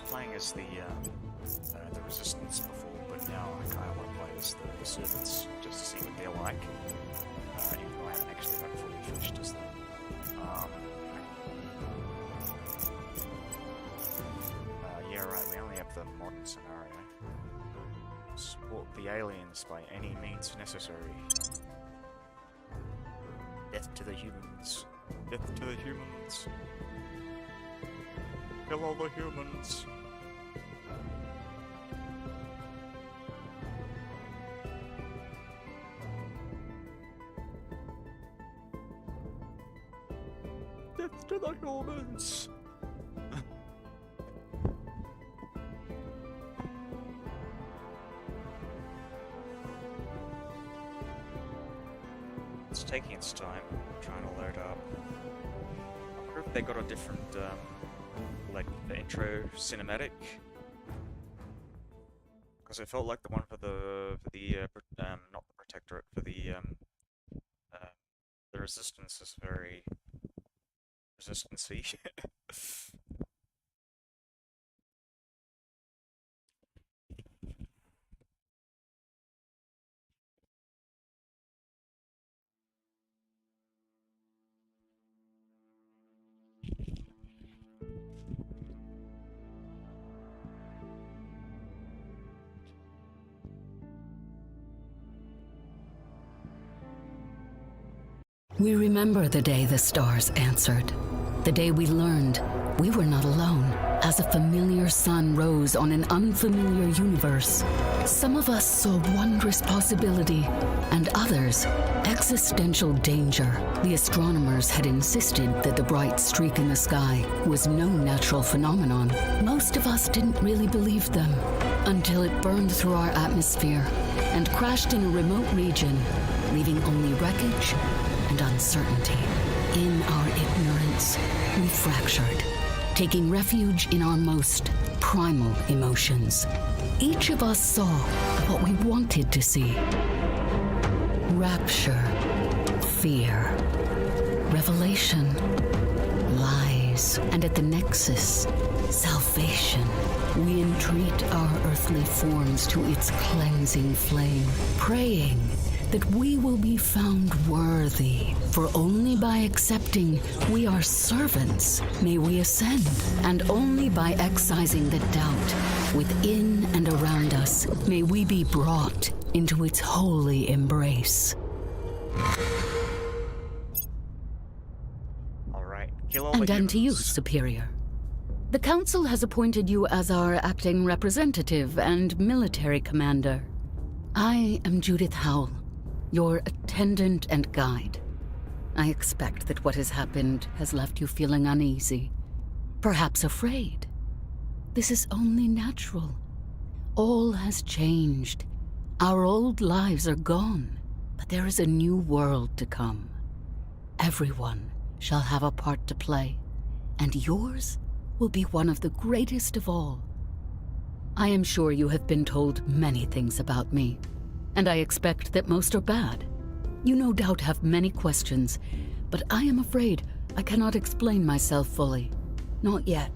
was playing as the Resistance before, but now I kind of want to play as the Servants just to see what they're like. Even though I haven't actually like fully finished as them. Yeah, right. We only have the modern scenario. Support the aliens by any means necessary. Death to the humans. Death to the humans. Kill all the humans. Death to the humans. It's taking its time, trying to load up. I wonder if they got a different, like, the intro cinematic. Because it felt like the one for the not the Protectorate, for the Resistance is very resistance-y. We remember the day the stars answered, the day we learned we were not alone, as a familiar sun rose on an unfamiliar universe. Some of us saw wondrous possibility, and others, existential danger. The astronomers had insisted that the bright streak in the sky was no natural phenomenon. Most of us didn't really believe them, until it burned through our atmosphere and crashed in a remote region, leaving only wreckage and uncertainty. In our ignorance, we fractured, taking refuge in our most primal emotions. Each of us saw what we wanted to see. Rapture, fear, revelation, lies, and at the nexus, salvation. We entreat our earthly forms to its cleansing flame, praying that we will be found worthy, for only by accepting we are servants may we ascend, and only by excising the doubt within and around us may we be brought into its holy embrace. Alright, kill all the And to you, humans. Superior. The Council has appointed you as our acting representative and military commander. I am Judith Howell, your attendant and guide. I expect that what has happened has left you feeling uneasy, perhaps afraid. This is only natural. All has changed. Our old lives are gone, but there is a new world to come. Everyone shall have a part to play, and yours will be one of the greatest of all. I am sure you have been told many things about me, and I expect that most are bad. You no doubt have many questions, but I am afraid I cannot explain myself fully. Not yet.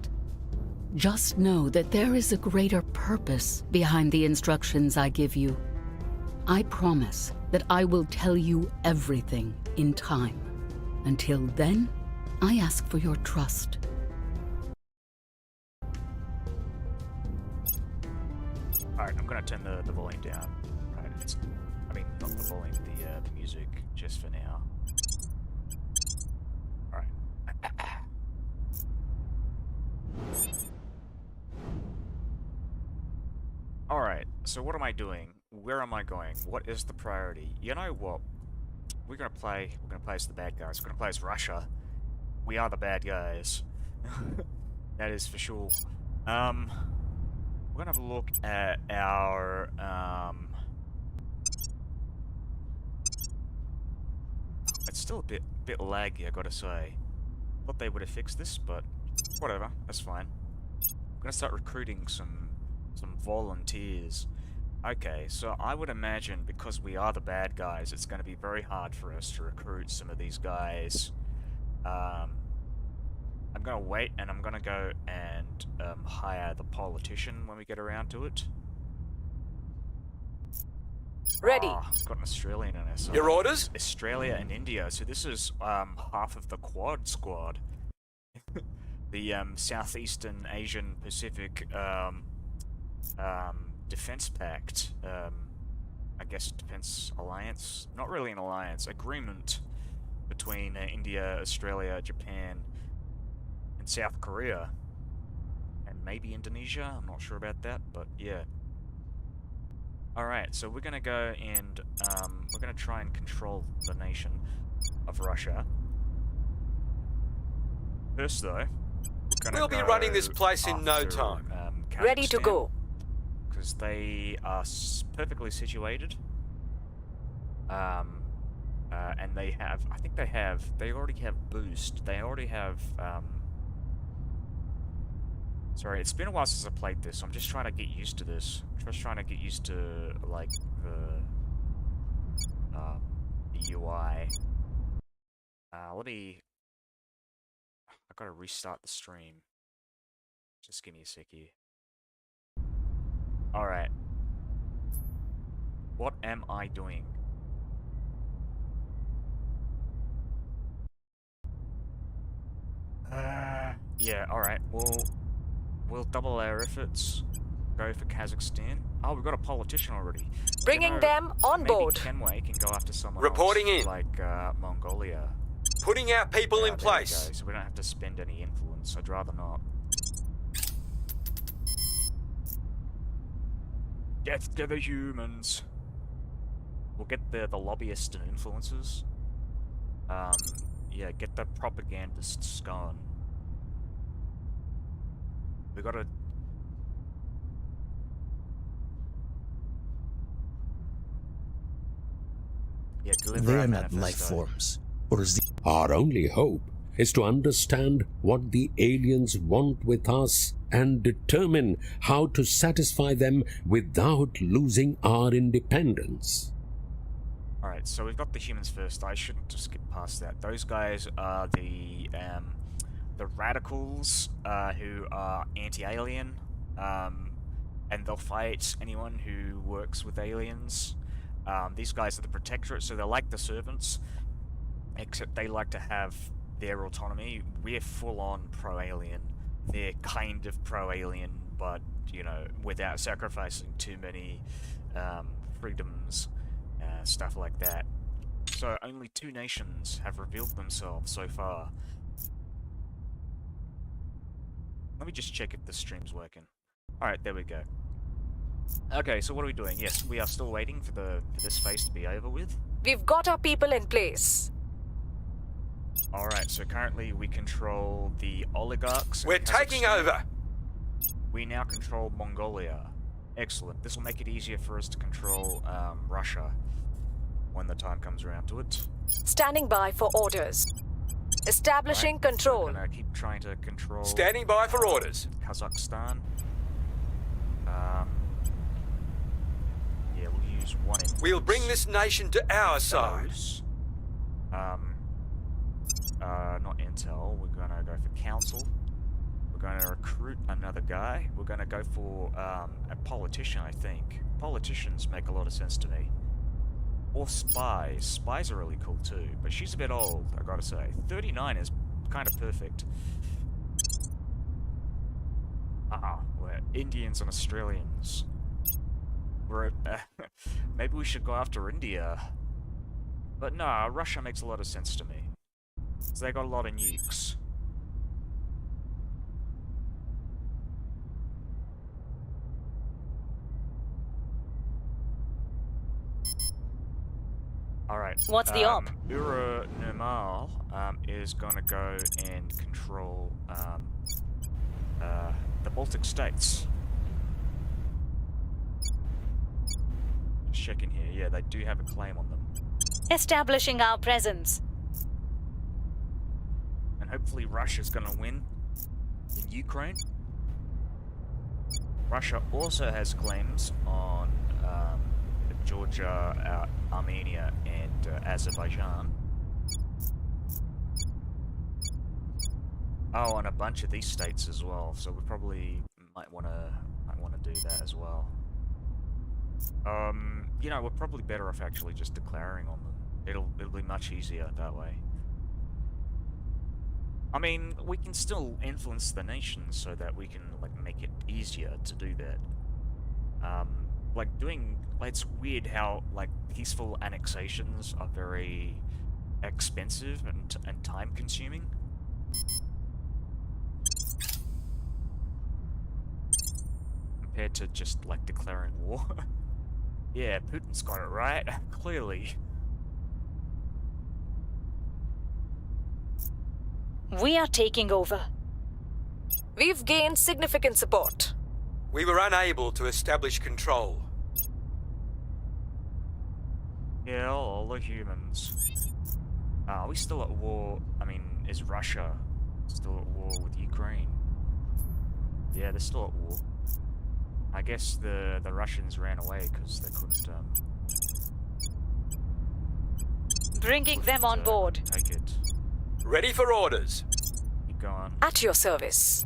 Just know that there is a greater purpose behind the instructions I give you. I promise that I will tell you everything in time. Until then, I ask for your trust. Alright, I'm gonna turn the volume down. Right, I mean, not the volume, the music, just for now. Alright. Alright, so what am I doing? Where am I going? What is the priority? You know what? We're gonna play as the bad guys. We're gonna play as Russia. We are the bad guys. That is for sure. We're gonna have a look at our, it's still a bit laggy, I gotta say. Thought they would have fixed this, but whatever, that's fine. I'm gonna start recruiting some volunteers. Okay, so I would imagine because we are the bad guys, it's gonna be very hard for us to recruit some of these guys, I'm gonna wait, and I'm gonna go and hire the politician when we get around to it. Ready. I've got an Australian in it. Your orders? Australia and India. So this is half of the Quad Squad. The Southeastern Asian Pacific Defense Pact. I guess defense alliance. Not really an alliance. Agreement between India, Australia, Japan, and South Korea. And maybe Indonesia. I'm not sure about that, but yeah. Alright, so we're gonna go and, we're gonna try and control the nation of Russia. First, though, We'll be running this place in no time. Ready to go. Because they are perfectly situated. And they have, I think they already have boost. They already have, sorry, it's been a while since I played this, so I'm just trying to get used to this. Just trying to get used to, like, the UI. I gotta restart the stream. Just give me a sec here. Alright. What am I doing? Yeah, alright, we'll double our efforts. Go for Kazakhstan. Oh, we've got a politician already. Bringing them on board. Maybe Kenway can go after someone Reporting else, in. like Mongolia. Putting our people in place. There we go, so we don't have to spend any influence. I'd rather not. Death to the humans. We'll get the lobbyists and influencers. Yeah, get the propagandists going. We gotta. Yeah, deliver They our are not manifesto. life forms, or is the Our only hope is to understand what the aliens want with us and determine how to satisfy them without losing our independence. Alright, so we've got the humans first. I shouldn't just skip past that. Those guys are the radicals who are anti-alien, and they'll fight anyone who works with aliens. These guys are the protectorate, so they're like the servants, except they like to have their autonomy. We're full-on pro-alien. They're kind of pro-alien, but, you know, without sacrificing too many freedoms, stuff like that. So only 2 nations have revealed themselves so far. Let me just check if the stream's working. Alright, there we go. Okay, so what are we doing? Yes, we are still waiting for this phase to be over with. We've got our people in place. Alright, so currently we control the oligarchs. We're taking over. We now control Mongolia. Excellent. This will make it easier for us to control Russia when the time comes around to it. Standing by for orders. Establishing control. So I'm gonna keep trying to control. Standing by for orders. Kazakhstan. Yeah, we'll use one. We'll bring this nation to our side. Those. Not intel. We're gonna go for council. We're gonna recruit another guy. We're gonna go for a politician. I think politicians make a lot of sense to me. Or spies. Spies are really cool too, but she's a bit old, I gotta say. 39 is kind of perfect. We're Indians and Australians. We're maybe we should go after India. But nah, Russia makes a lot of sense to me. So they got a lot of nukes. Alright. What's the op? Ura Nirmal is gonna go and control the Baltic states. Just checking here. Yeah, they do have a claim on them. Establishing our presence. And hopefully Russia's gonna win in Ukraine. Russia also has claims on Georgia, Armenia, and Azerbaijan. Oh, and a bunch of these states as well. So we probably might wanna do that as well. You know, we're probably better off actually just declaring on them. It'll be much easier that way. I mean, we can still influence the nations so that we can like make it easier to do that. It's weird how like peaceful annexations are very expensive and time consuming. Compared to just like declaring war. Yeah, Putin's got it right, clearly. We are taking over. We've gained significant support. We were unable to establish control. Yeah, all the humans. Are we still at war? I mean, is Russia still at war with Ukraine? Yeah, they're still at war. I guess the Russians ran away because they couldn't, Bringing them on board. Take it. Ready for orders. Keep going. At your service.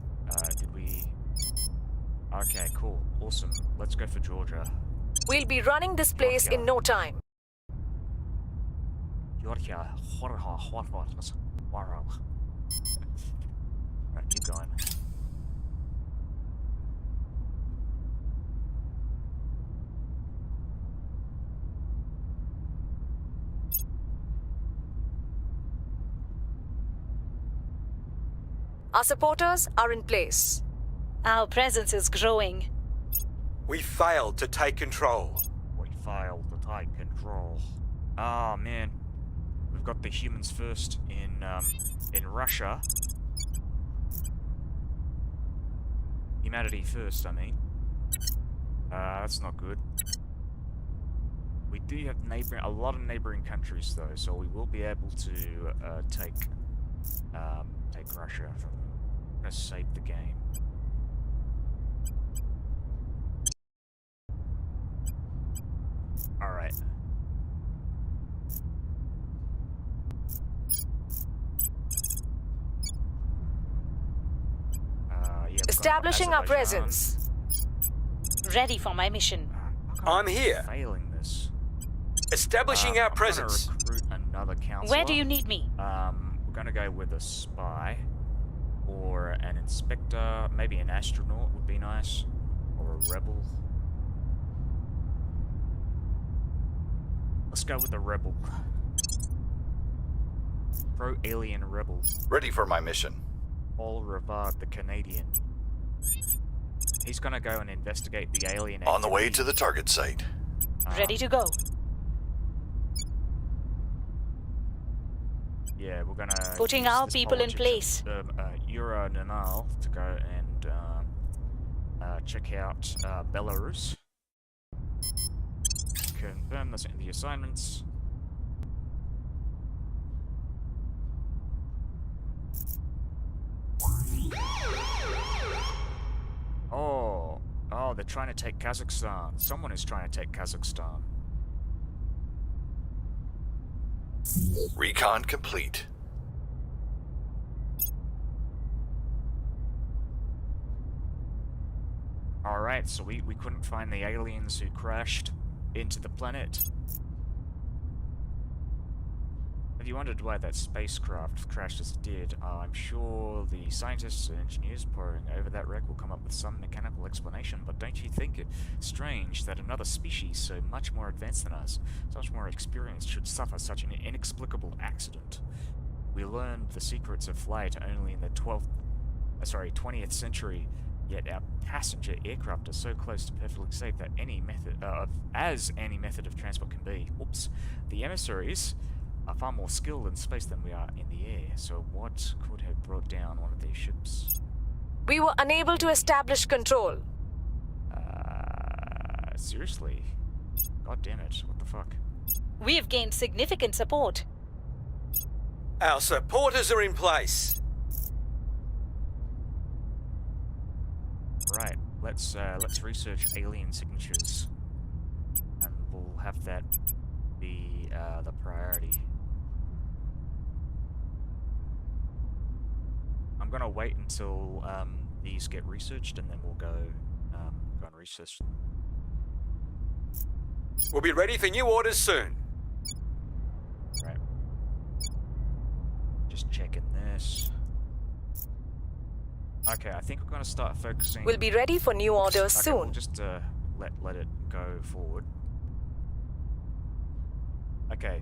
Did we... Okay, cool. Awesome. Let's go for Georgia. We'll be running this place in no time. Georgia. Right, keep going. Our supporters are in place. Our presence is growing. We failed to take control. We failed to take control. Ah, man. We've got the humans first in Russia. Humanity first, I mean. That's not good. We do have a lot of neighboring countries though, so we will be able to take Russia from them. I'm gonna save the game. Alright. Yeah, establishing our presence. Ready for my mission. I'm here. Failing this. Establishing our presence. I'm gonna recruit another counselor. Where do you need me? We're gonna go with a spy, or an inspector, maybe an astronaut would be nice, or a rebel. Let's go with a rebel. Pro-alien rebel. Ready for my mission. Paul Rivard, the Canadian. He's gonna go and investigate the alien On the way activity. to the target site. Ready to go. Yeah, we're gonna Putting use our this people in politics, place. Euro Nanal to go and check out Belarus. Confirm the assignments. Oh, they're trying to take Kazakhstan. Someone is trying to take Kazakhstan. Recon complete. Alright, so we couldn't find the aliens who crashed into the planet. Have you wondered why that spacecraft crashed as it did? I'm sure the scientists and engineers poring over that wreck will come up with some mechanical explanation, but don't you think it strange that another species so much more advanced than us, so much more experienced, should suffer such an inexplicable accident? We learned the secrets of flight only in the 20th century, yet our passenger aircraft are so close to perfectly safe that any method of transport can be. Oops. The emissaries are far more skilled in space than we are in the air, so what could have brought down one of their ships? We were unable to establish control. Seriously? God damn it, what the fuck? We have gained significant support. Our supporters are in place. Right, let's research alien signatures, and we'll have that be the priority. I'm We're gonna wait until these get researched, and then we'll go and research them. We'll be ready for new orders soon. Right. Just checking this. Okay, I think we're gonna start focusing. We'll be ready for new orders Okay, soon. we'll just let it go forward. Okay,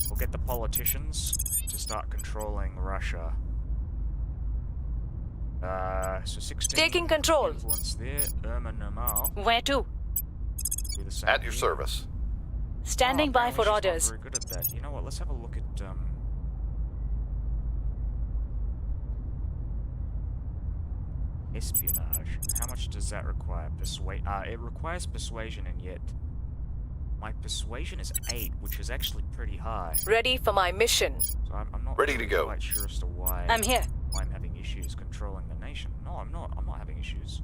we'll get the politicians to start controlling Russia. So 16. Taking control. Influence there. Irma normal. Where to? Be the same At your here. service. Standing by for apparently orders. she's not very good at that. You know what? Let's have a look at espionage. How much does that require? It requires persuasion, and yet my persuasion is 8, which is actually pretty high. Ready for my mission. So I'm not Ready to really go. quite sure as to why I'm here. I'm having issues controlling the nation. No, I'm not. I'm not having issues.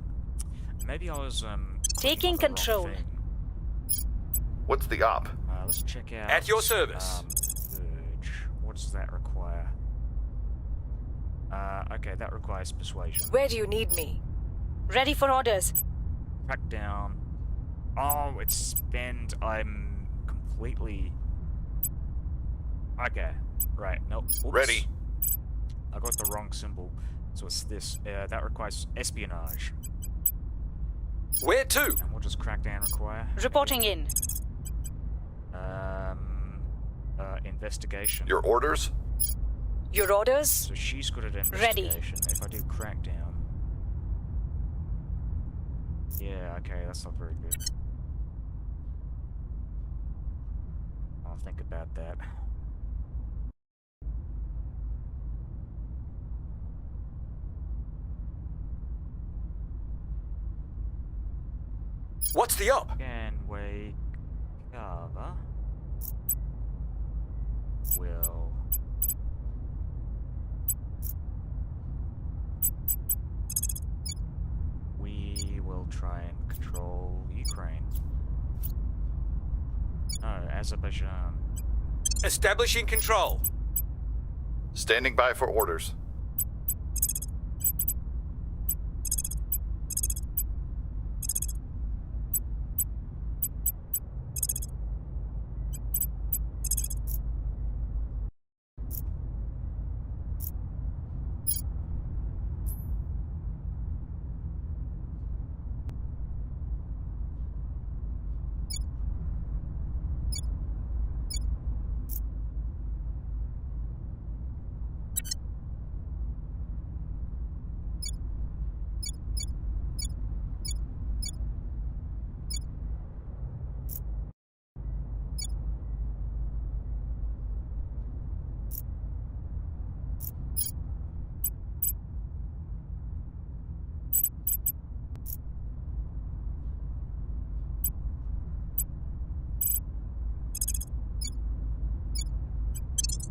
Maybe I was Taking clicking on the wrong control. thing. What's the op? Let's check out. At your service. Purge. What does that require? Okay, that requires persuasion. Where do you need me? Ready for orders. Crack down. Oh, it's spend. I'm completely. Okay, right. Nope. Oops. Ready. I got the wrong symbol. So it's this. That requires espionage. Where to? And what does crackdown require? Reporting in. Investigation. Your orders? Your orders? So she's good at Ready. investigation. If I do crackdown. Yeah, okay, that's not very good. I'll think about that. What's the up? Can we cover? Will we will try and control Ukraine? No, Azerbaijan. Establishing control. Standing by for orders.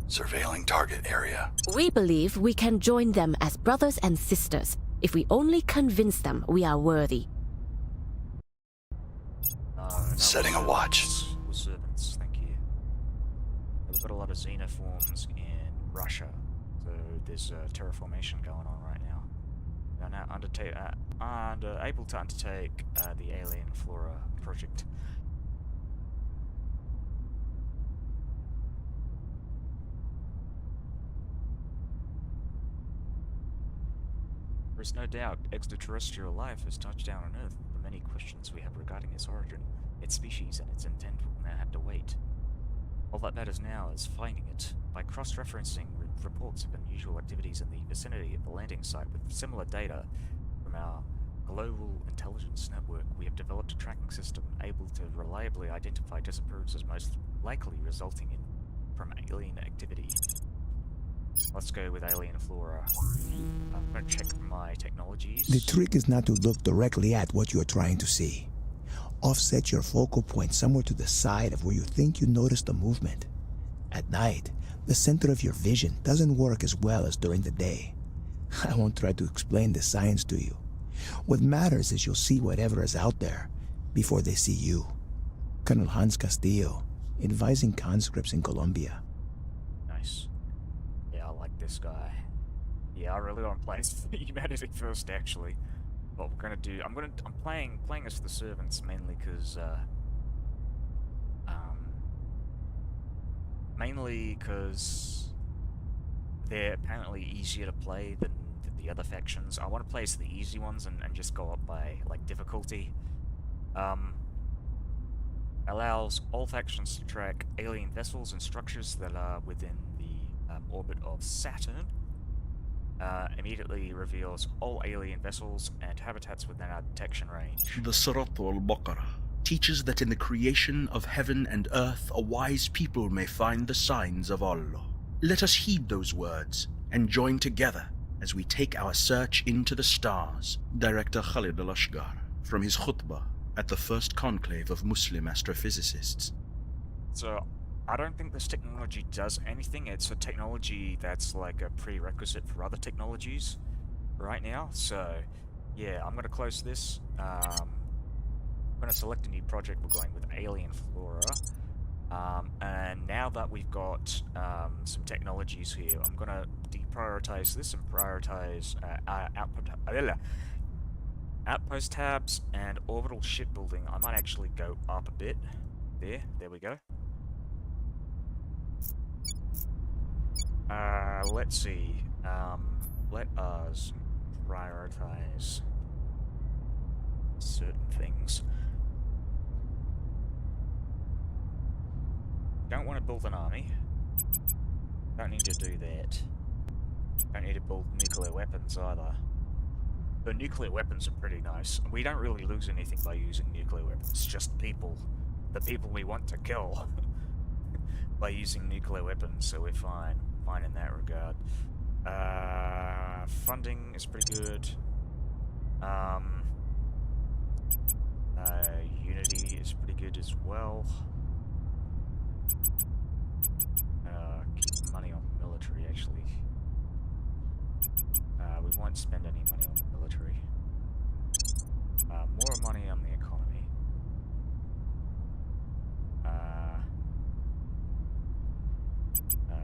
Surveilling target area. We believe we can join them as brothers and sisters if we only convince them we are worthy. No, Setting a watch. We're servants, thank you. We've got a lot of xenoforms in Russia, so there's terraformation going on right now. They're now able to undertake the Alien Flora project. There is no doubt extraterrestrial life has touched down on Earth. The many questions we have regarding its origin, its species, and its intent will now have to wait. All that matters now is finding it. By cross-referencing reports of unusual activities in the vicinity of the landing site with similar data from our global intelligence network, we have developed a tracking system able to reliably identify disappearances most likely resulting from alien activity. Let's go with Alien Flora. I'm going to check my technologies. The trick is not to look directly at what you're trying to see. Offset your focal point somewhere to the side of where you think you notice the movement. At night, the center of your vision doesn't work as well as during the day. I won't try to explain the science to you. What matters is you'll see whatever is out there before they see you. Colonel Hans Castillo, advising conscripts in Colombia. Nice. Yeah, I like this guy. Yeah, I really want to play as humanity first, actually. What we're gonna do, I'm playing as the servants mainly because, they're apparently easier to play than the other factions. I want to play as the easy ones and just go up by, like, difficulty. Allows all factions to track alien vessels and structures that are within the orbit of Saturn. Immediately reveals all alien vessels and habitats within our detection range. The Surat al-Baqarah teaches that in the creation of heaven and earth a wise people may find the signs of Allah. Let us heed those words and join together as we take our search into the stars. Director Khalid al-Ashgar from his khutbah at the first conclave of Muslim astrophysicists. So, I don't think this technology does anything. It's a technology that's like a prerequisite for other technologies right now. So, yeah, I'm going to close this. I'm going to select a new project. We're going with Alien Flora. And now that we've got some technologies here, I'm going to deprioritize this and prioritize outpost tabs and orbital shipbuilding. I might actually go up a bit. There we go. Let's see. Let us prioritize certain things. Don't want to build an army. Don't need to do that. Don't need to build nuclear weapons either. But nuclear weapons are pretty nice. We don't really lose anything by using nuclear weapons, just people. The people we want to kill by using nuclear weapons, so we're fine. Fine in that regard. Funding is pretty good. Unity is pretty good as well. Keep money on military, actually. We won't spend any money on military. More money on the economy.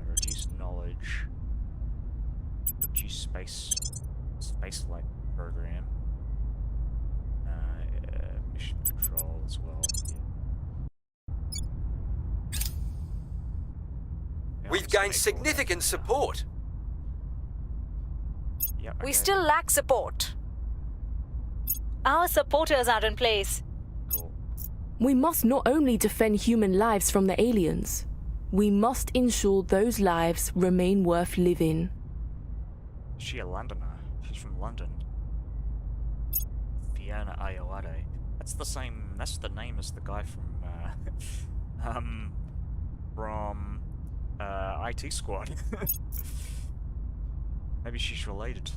Reduce knowledge. Reduce spaceflight program. Mission control as well. Yeah. We've gained significant support. Yep, We okay. still lack support. Our supporters are in place. Cool. We must not only defend human lives from the aliens, we must ensure those lives remain worth living. Is she a Londoner? She's from London. Fiona Ayoade. That's the name as the guy from IT Squad. Maybe she's related.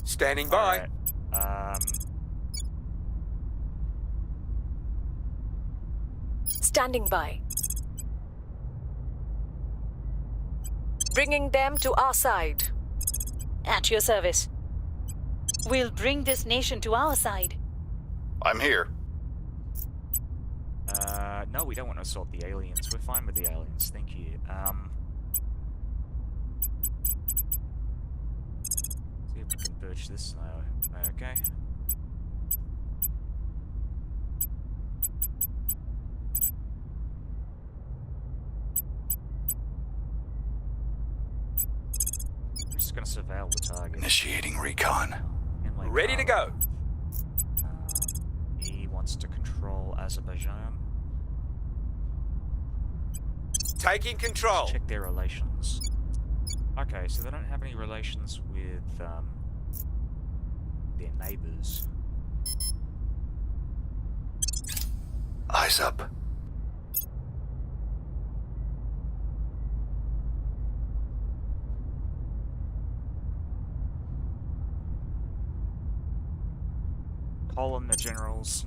Standing by. Alright, Standing by. Bringing them to our side. At your service. We'll bring this nation to our side. I'm here. no, we don't want to assault the aliens. We're fine with the aliens, thank you. See if we can purge this now. Okay. I'm just gonna surveil the target. Initiating recon. And, like, Ready to go. He wants to control Azerbaijan. Taking control. Check their relations. Okay, so they don't have any relations with their neighbors. Eyes up. Call in the generals.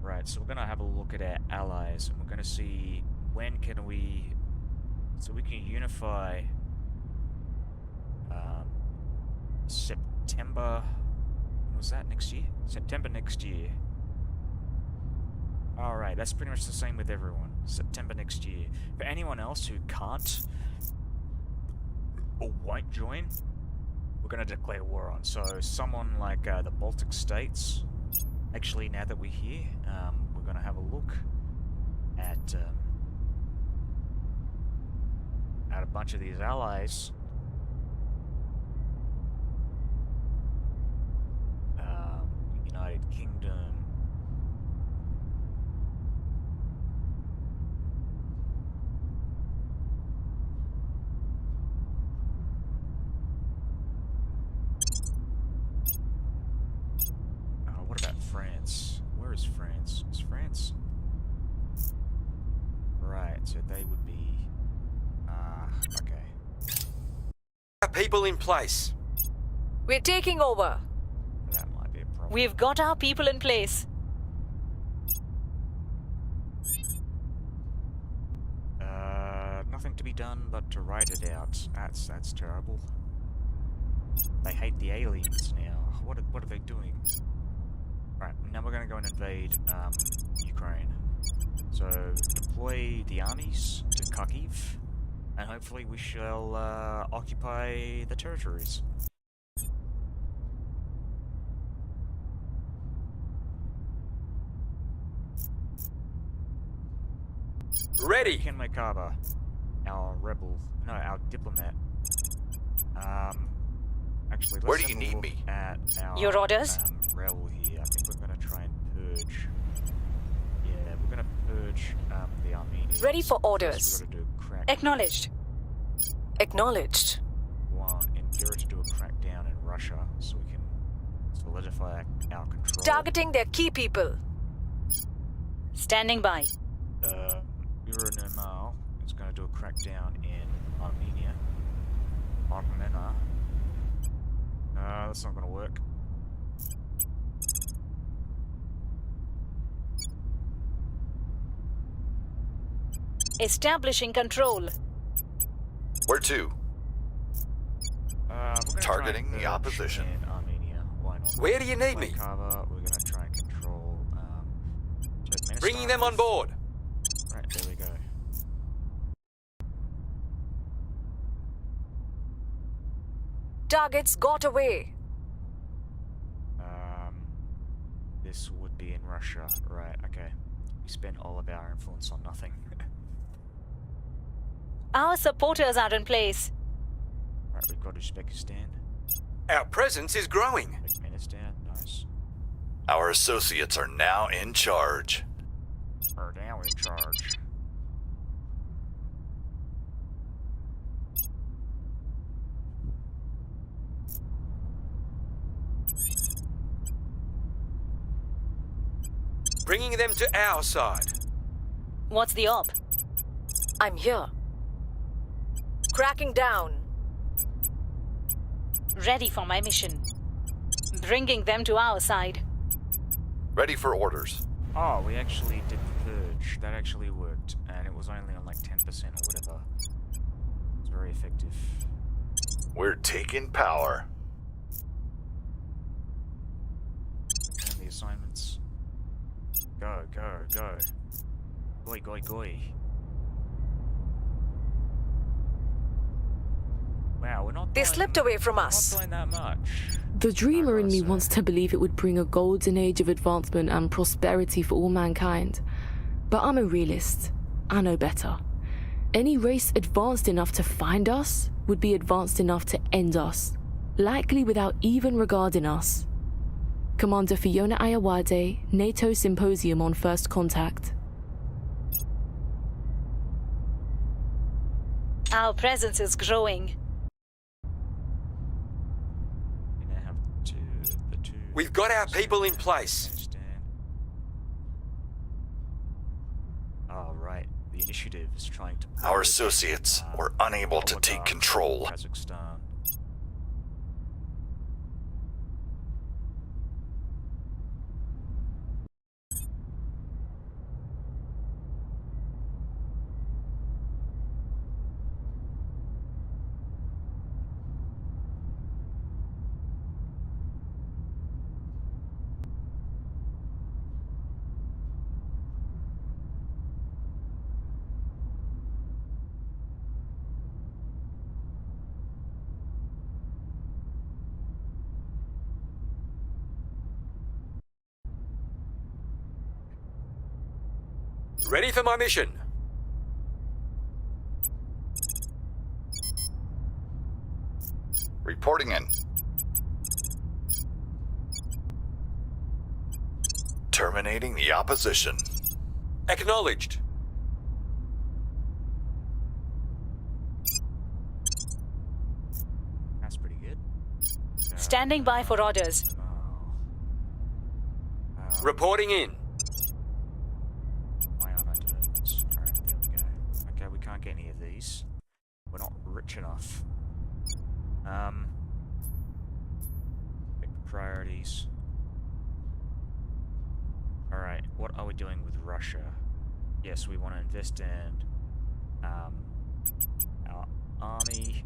Right, so we're gonna have a look at our allies, and we're gonna see when can we, so we can unify September was that? Next year? September next year. Alright, that's pretty much the same with everyone. September next year. For anyone else who can't or won't join, we're going to declare war on. So someone like the Baltic states, actually now that we're here, we're going to have a look at a bunch of these allies. United Kingdom. What about France? Where is France? Is France? Right, so they would be... okay. Our people in place. We're taking over. That might be a problem. We've got our people in place. Nothing to be done but to write it out. That's terrible. They hate the aliens now. What are they doing? Right, now we're gonna go and invade Ukraine. So deploy the armies to Kharkiv, and hopefully we shall occupy the territories. Ready. Ken Makaba, our diplomat. Actually, let's Where do have you a need look me? at our, Your orders? rebel here. I think we're gonna try and purge. Yeah, we're gonna purge the Armenians. Ready for Plus orders. we've got to do a crack. Acknowledged. Acknowledged. One, endure to do a crackdown in Russia, so we can solidify our control. Targeting their key people. Standing by. Euronormal is going to do a crackdown in Armenia. Armenia. That's not going to work. Establishing control. Where to? We're gonna Targeting try and the purge opposition. in Armenia. Why not? Where do you need me? Cover. We're going to try and control. Turkmenistan. Bringing them on board. Right, there we go. Targets got away. This would be in Russia. Right, okay. We spent all of our influence on nothing. Our supporters are in place. Right, we've got Uzbekistan. Our presence is growing. Turkmenistan, nice. Our associates are now in charge. Are now in charge. Bringing them to our side. What's the op? I'm here. Cracking down. Ready for my mission. Bringing them to our side. Ready for orders. Oh, we actually did the purge. That actually worked, and it was only on like 10% or whatever. It's very effective. We're taking power. And the assignments. Go, go, go. Goi, goi, goi. Wow, we're not They doing, slipped away from we're us. not doing that much. The dreamer in me gotta wants say. to believe it would bring a golden age of advancement and prosperity for all mankind. But I'm a realist. I know better. Any race advanced enough to find us would be advanced enough to end us, likely without even regarding us. Commander Fiona Ayawade, NATO Symposium on First Contact. Our presence is growing. We now have the two. We've got our people in place. Afghanistan. Oh, right. The initiative is trying to. Our purge, associates were unable to take oligarchs control. in Kazakhstan. Ready for my mission. Reporting in. Terminating the opposition. Acknowledged. That's pretty good. Standing by for orders. Reporting in. Why aren't I doing this? Alright, there we go. Okay, we can't get any of these. We're not rich enough. Pick the priorities. Alright, what are we doing with Russia? Yes, we want to invest in our army.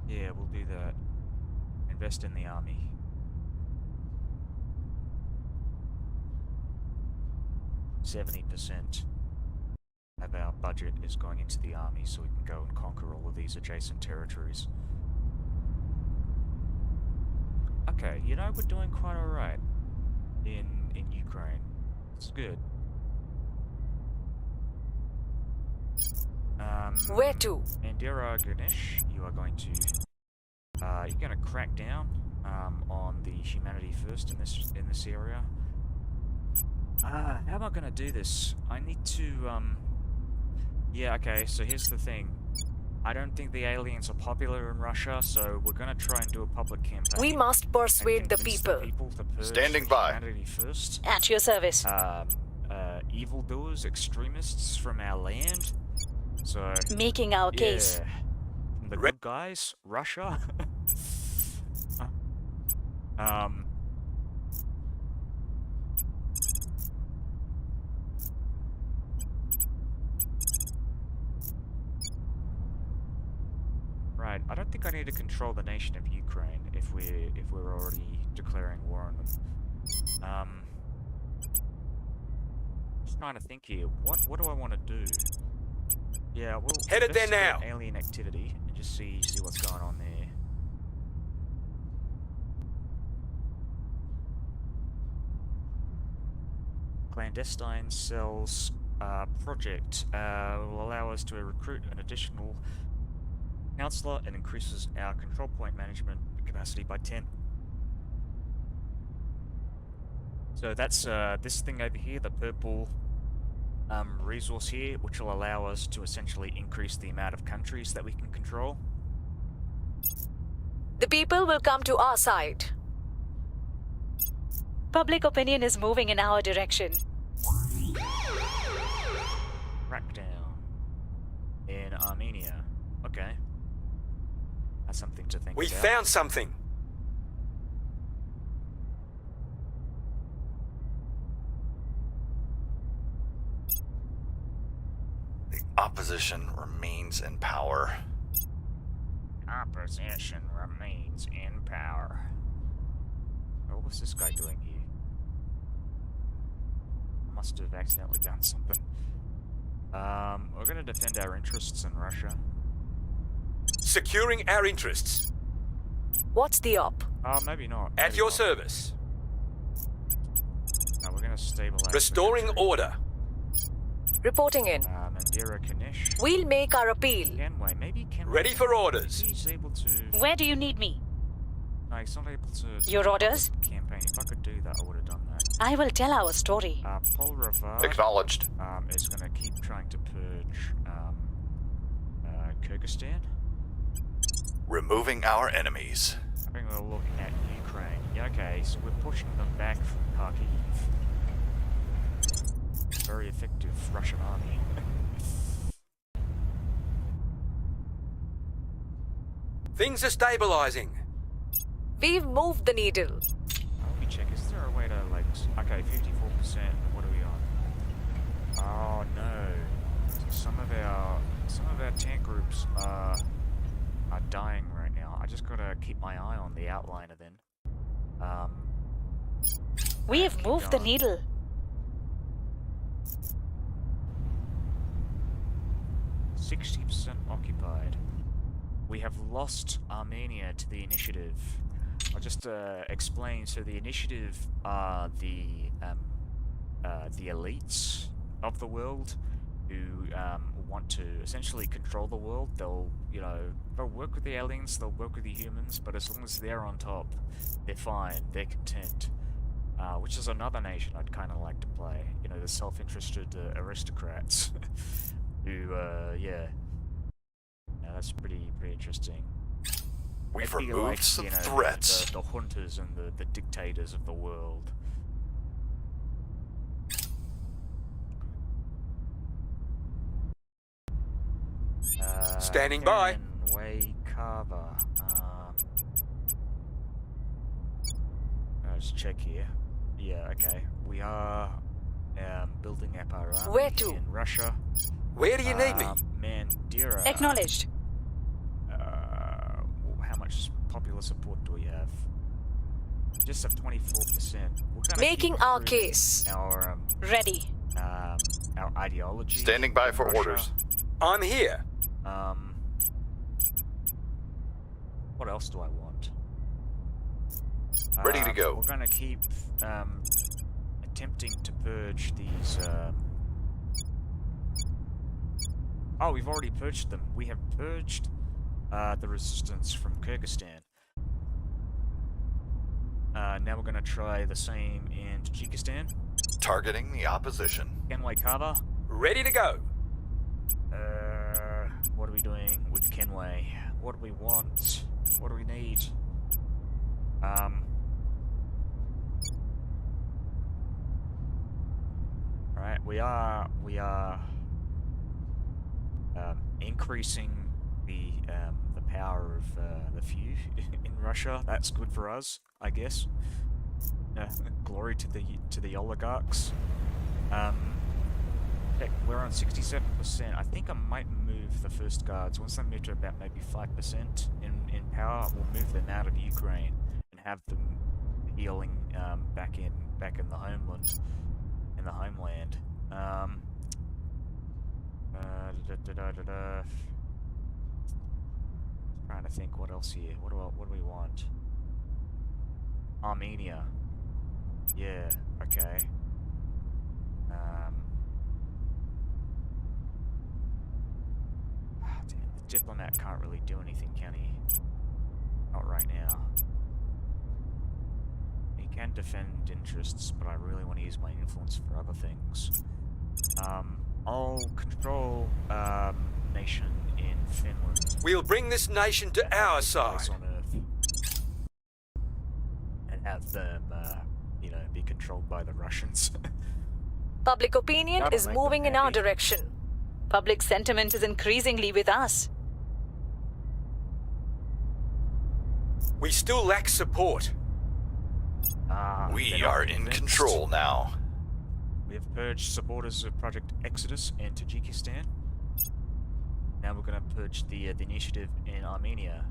Yeah, we'll do that. Invest in the army. %70 of our budget is going into the army so we can go and conquer all of these adjacent territories. Okay, you know, we're doing quite alright in Ukraine. It's good. Where to? Indira Ganesh, you are going to you're going to crack down on the humanity first in this area. How am I going to do this? I need to yeah, okay, so here's the thing. I don't think the aliens are popular in Russia, so we're going to try and do a public campaign. We must persuade the convince people. to purge Standing by. humanity first. At your service. Evildoers, extremists from our land. So Making our case. From the good guys, Russia. Right, I don't think I need to control the nation of Ukraine if we're already declaring war on them. Just trying to think here. What do I want to do? Yeah, we'll Headed there now. Alien activity and just see what's going on there. Clandestine cells project will allow us to recruit an additional counselor and increases our control point management capacity by 10. So that's this thing over here, the purple resource here, which will allow us to essentially increase the amount of countries that we can control. The people will come to our side. Public opinion is moving in our direction. Crackdown in Armenia. Okay. That's something to think We about. found something. The opposition remains in power. Opposition remains in power. What was this guy doing here? I must have accidentally done something. We're gonna defend our interests in Russia. Securing our interests. What's the op? Oh, maybe not. At maybe your not. service. No, we're gonna stabilize. the Restoring country. order. Reporting in. Indira Ganesh. We'll make our appeal. Kenway, maybe Kenway. Ready for orders. He's able to. Where do you need me? No, he's not able to. Your orders? Campaign. If I could do that, I would have done that. I will tell our story. Paul Ravad Acknowledged. is going to keep trying to purge Kyrgyzstan. Removing our enemies. I think we're looking at Ukraine. Yeah, okay, so we're pushing them back from Kharkiv. Very effective Russian army. Things are stabilizing. We've moved the needle. Let me check. Is there a way to like? Okay, 54%. What are we on? Oh no! So some of our tank groups are dying right now. I just gotta keep my eye on the outliner then. We have keep moved the going. needle. 60% occupied. We have lost Armenia to the initiative. I'll just explain. So the initiative are the elites of the world who want to essentially control the world. They'll, you know, they'll work with the aliens, they'll work with the humans, but as long as they're on top, they're fine, they're content. Which is another nation I'd kind of like to play. You know, the self-interested aristocrats who, yeah. Yeah, that's pretty interesting. We've It'd be removed like, some you know, threats. the hunters and the dictators of the world. Standing by. Way Carver. Let's check here. Yeah, okay. We are building up our army Where to? in Russia. Where do you need me? Mandira. Acknowledged. How much popular support do we have? Just at 24%. We're gonna Making keep our improving case. Our Ready. our ideology. Standing by in for Russia. orders. I'm here. What else do I want? Ready to go. We're gonna keep attempting to purge these. Oh, we've already purged them. We have purged the resistance from Kyrgyzstan. Now we're gonna try the same in Tajikistan. Targeting the opposition. Kenway Kava. Ready to go. What are we doing with Kenway? What do we want? What do we need? Alright, we are increasing the power of the few in Russia. That's good for us, I guess. Glory to the oligarchs. Heck, we're on 67%. I think I might move the first guards. Once they move to about maybe 5% in power, we'll move them out of Ukraine and have them healing back in the homeland. Trying to think what else here. What do we want? Armenia. Yeah. Okay. Damn, the diplomat can't really do anything, can he? Not right now. He can defend interests, but I really want to use my influence for other things. I'll control nation in Finland. We'll bring this nation to our side. On Earth. And have them, you know, be controlled by the Russians. Public opinion That'll is make them moving in our happy. direction. Public sentiment is increasingly with us. We still lack support. We They're not are in convinced. control now. We have purged supporters of Project Exodus in Tajikistan. Now we're going to purge the initiative in Armenia.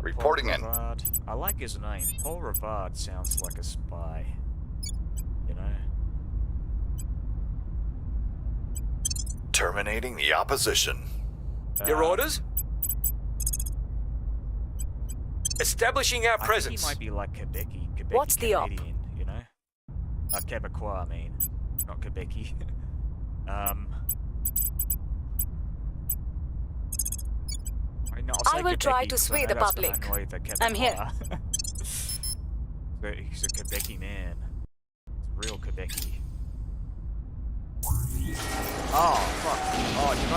Reporting Paul in. Rivard. I like his name. Paul Rivard sounds like a spy. You know? Terminating the opposition. Your orders? Establishing our I presence. think he might be like Quebec. What's the op? Canadian, you know? Quebecois, I mean. Not Quebecy. I will try to sway the public. I'm here. He's a Quebecy man. He's real Quebecy. Oh, fuck. Oh, did I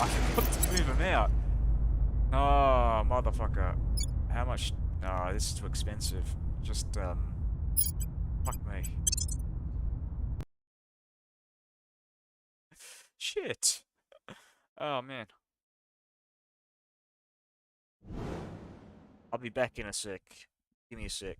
I forgot to move him out. Oh, motherfucker. How much? Oh, this is too expensive. Just, fuck me. Shit. Oh, man. I'll be back in a sec. Give me a sec.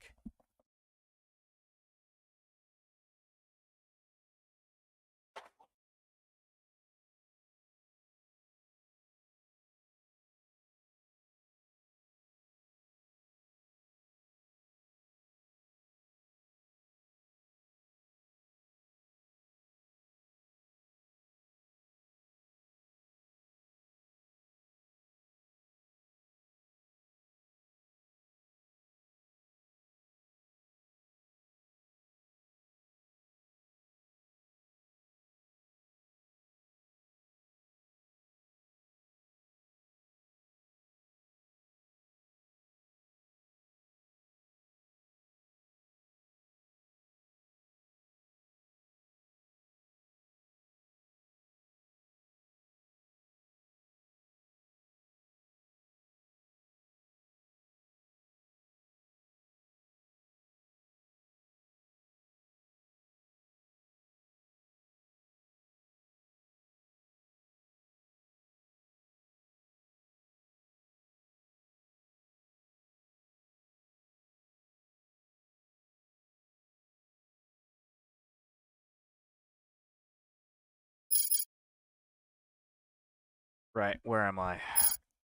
Right, where am I?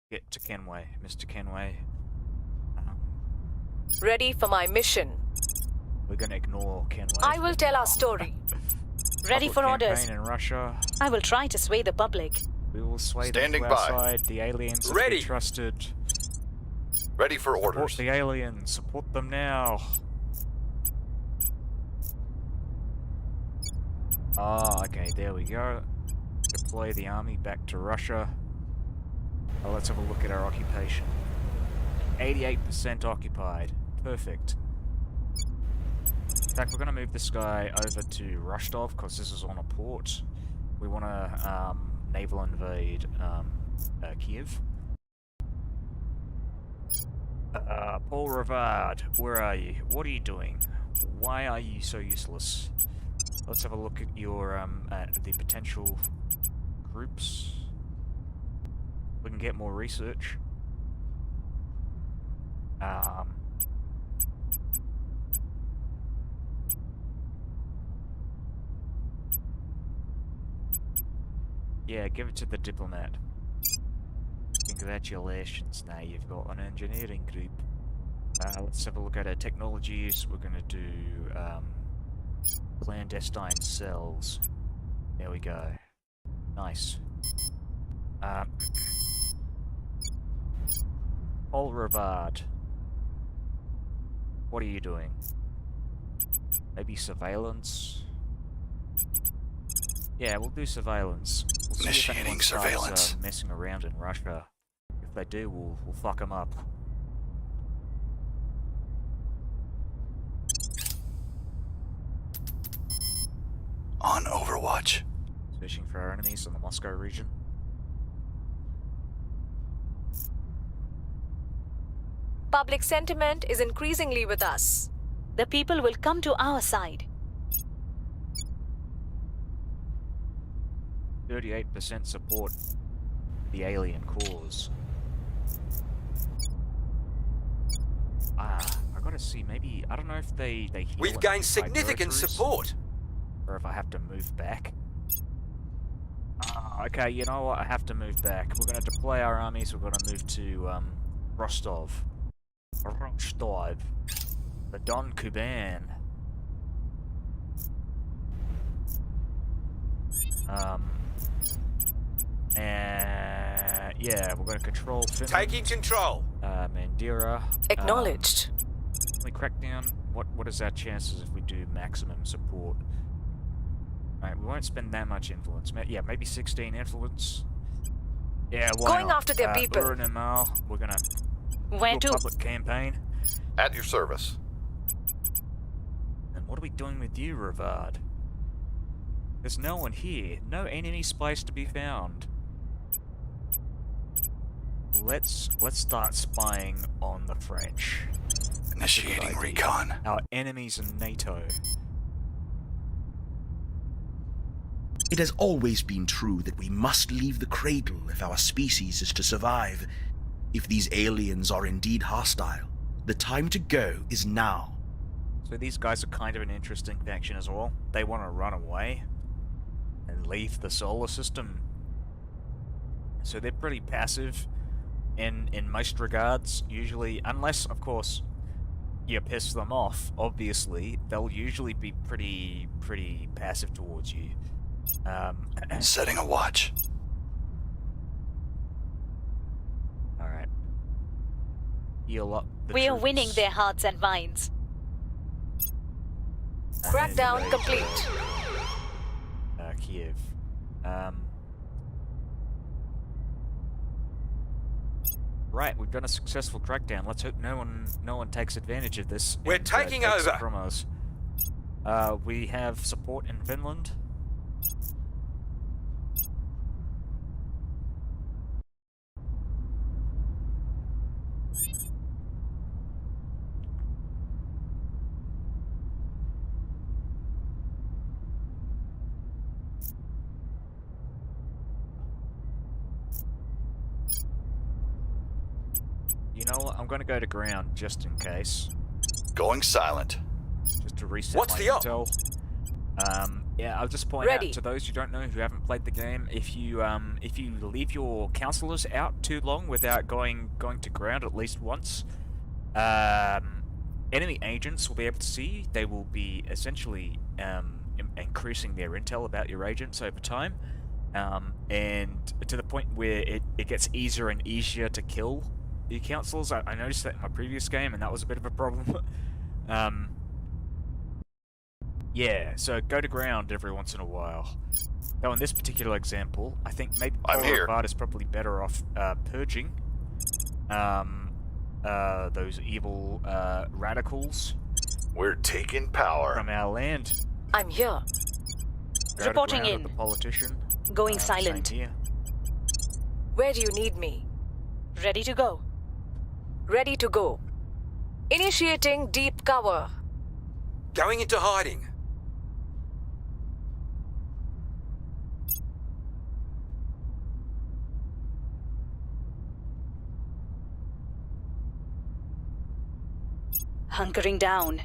Get to Kenway, Mr. Kenway. Ready for my mission. We're gonna ignore Kenway. I will tell our story. Ready for Public orders. campaign in Russia. I will try to sway the public. We will sway Standing them to our by. side. The aliens are to Ready. be trusted. Ready for Support orders. the aliens. Support them now. Ah, okay, there we go. Deploy the army back to Russia. Oh, let's have a look at our occupation. 88% occupied. Perfect. In fact, we're going to move this guy over to Rostov because this is on a port. We want to naval invade Kiev. Paul Rivard, where are you? What are you doing? Why are you so useless? Let's have a look at your at the potential groups. We can get more research. Yeah, give it to the diplomat. Congratulations, now you've got an engineering group. Let's have a look at our technologies. We're gonna do clandestine cells. There we go. Nice. Paul Rivard. What are you doing? Maybe surveillance? Yeah, we'll do surveillance. We'll see if anyone Initiating starts, surveillance. messing around in Russia. If they do, we'll fuck them up. On Overwatch. Searching for our enemies in the Moscow region. Public sentiment is increasingly with us. The people will come to our side. 38% support the alien cause. I gotta see, maybe, I don't know if they heal We've in gained occupied significant territories, support. or if I have to move back. Okay, you know what, I have to move back. We're gonna deploy our armies, we're gonna move to, Rostov. The Don Kuban. And yeah, we're gonna control Finland. Taking control. Mandira. Acknowledged. We crack down. What is our chances if we do maximum support? Right, we won't spend that much influence. Yeah, maybe 16 influence. Yeah, why Going not? after their people. Ur and Amal, we're gonna Where do a to? public campaign. At your service. And what are we doing with you, Rivard? There's no one here. No enemy spies to be found. Let's start spying on the French. Initiating idea. recon. Our enemies in NATO. It has always been true that we must leave the cradle if our species is to survive. If these aliens are indeed hostile, the time to go is now. So these guys are kind of an interesting faction as well. They want to run away and leave the solar system. So they're pretty passive in most regards, usually, unless, of course, you piss them off, obviously, they'll usually be pretty passive towards you. Setting a watch. Alright. Heal up the We are troops. winning their hearts and minds. And Crackdown invade, complete. Kiev. Right, we've done a successful crackdown. Let's hope no one takes advantage of this. We're and, taking takes it over. from us. We have support in Finland. You know what? I'm going to go to ground just in case. Going silent. Just to reset What's my the op? intel. Yeah, I'll just point Ready. out to those who don't know, who haven't played the game, if you leave your counselors out too long without going to ground at least once, enemy agents will be able to see you. They will be essentially increasing their intel about your agents over time, and to the point where it gets easier and easier to kill your counselors. I noticed that in my previous game, and that was a bit of a problem. Yeah, so go to ground every once in a while. Though in this particular example, I think maybe I'm here. Bard is probably better off purging those evil radicals We're taking power. from our land. I'm here. Go to Reporting ground in. with the politician. Going Same silent. here. Where do you need me? Ready to go. Ready to go. Initiating deep cover. Going into hiding. Hunkering down.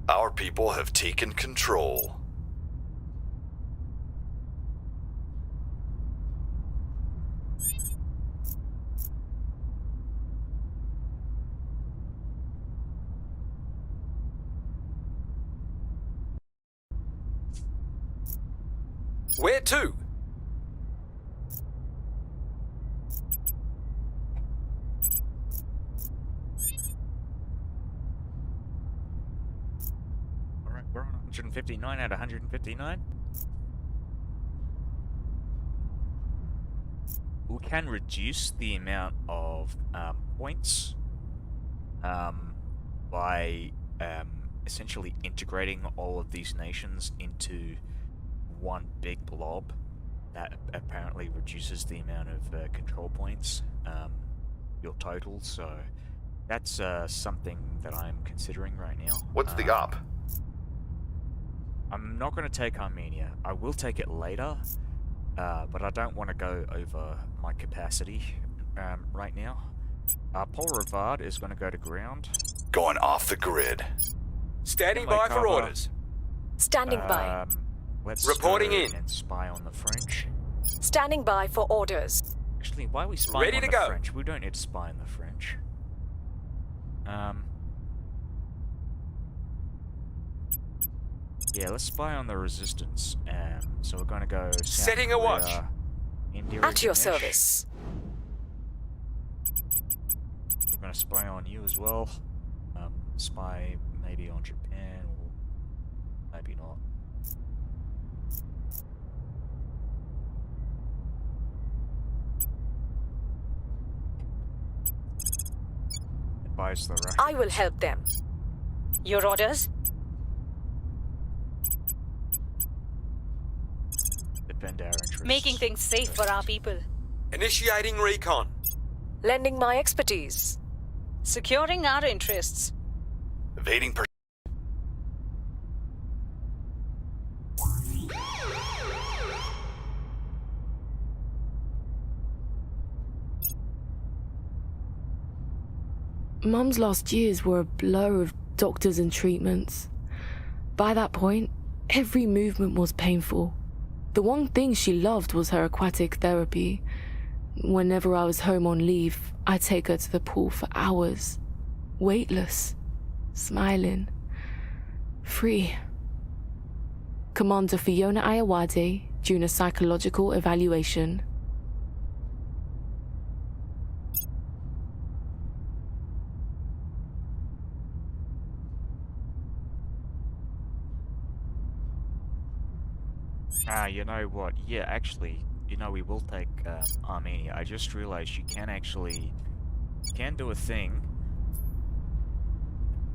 Our people have taken control. Where to? Alright, we're on 159 out of 159. We can reduce the amount of points by essentially integrating all of these nations into one big blob. That apparently reduces the amount of control points, your total, so that's something that I'm considering right now. What's the op? I'm not going to take Armenia. I will take it later, but I don't want to go over my capacity right now. Paul Rivard is going to go to ground. Going off the grid. Standing Inlay by for cover. orders. Standing by. Let's Reporting go in. and spy on the French. Standing by for orders. Actually, why are we spying Ready on to the go. French? We don't need to spy on the French. Yeah, let's spy on the resistance. So we're going to go South Setting a Korea, watch. India, At your Ganesh. service. We're going to spy on you as well. Spy maybe on Japan, or maybe not. Advise the Russians. I will help them. Your orders? Defend our interests. Making things safe for our people. Initiating recon. Lending my expertise. Securing our interests. Evading per- Mum's last years were a blur of doctors and treatments. By that point, every movement was painful. The one thing she loved was her aquatic therapy. Whenever I was home on leave, I'd take her to the pool for hours. Weightless, smiling, free. Commander Fiona Ayawade, during a psychological evaluation. You know what? Yeah, actually, you know, we will take Armenia. I just realized you can do a thing.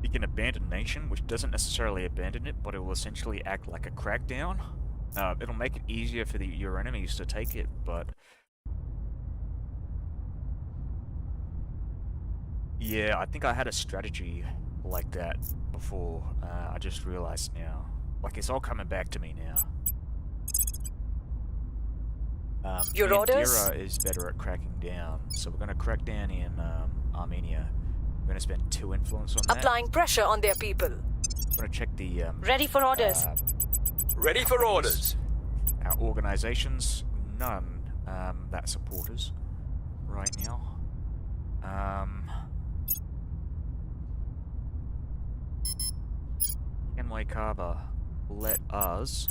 You can abandon a nation, which doesn't necessarily abandon it, but it will essentially act like a crackdown. It'll make it easier for your enemies to take it, but... Yeah, I think I had a strategy like that before. I just realized now. Like, it's all coming back to me now. Your orders? Terra is better at cracking down, so we're going to crack down in Armenia. We're going to spend 2 influence on that. Applying pressure on their people. I'm going to check the... Ready for orders. Ready for companies. orders. Our organizations, none that support us right now. Kenway Carver, let us...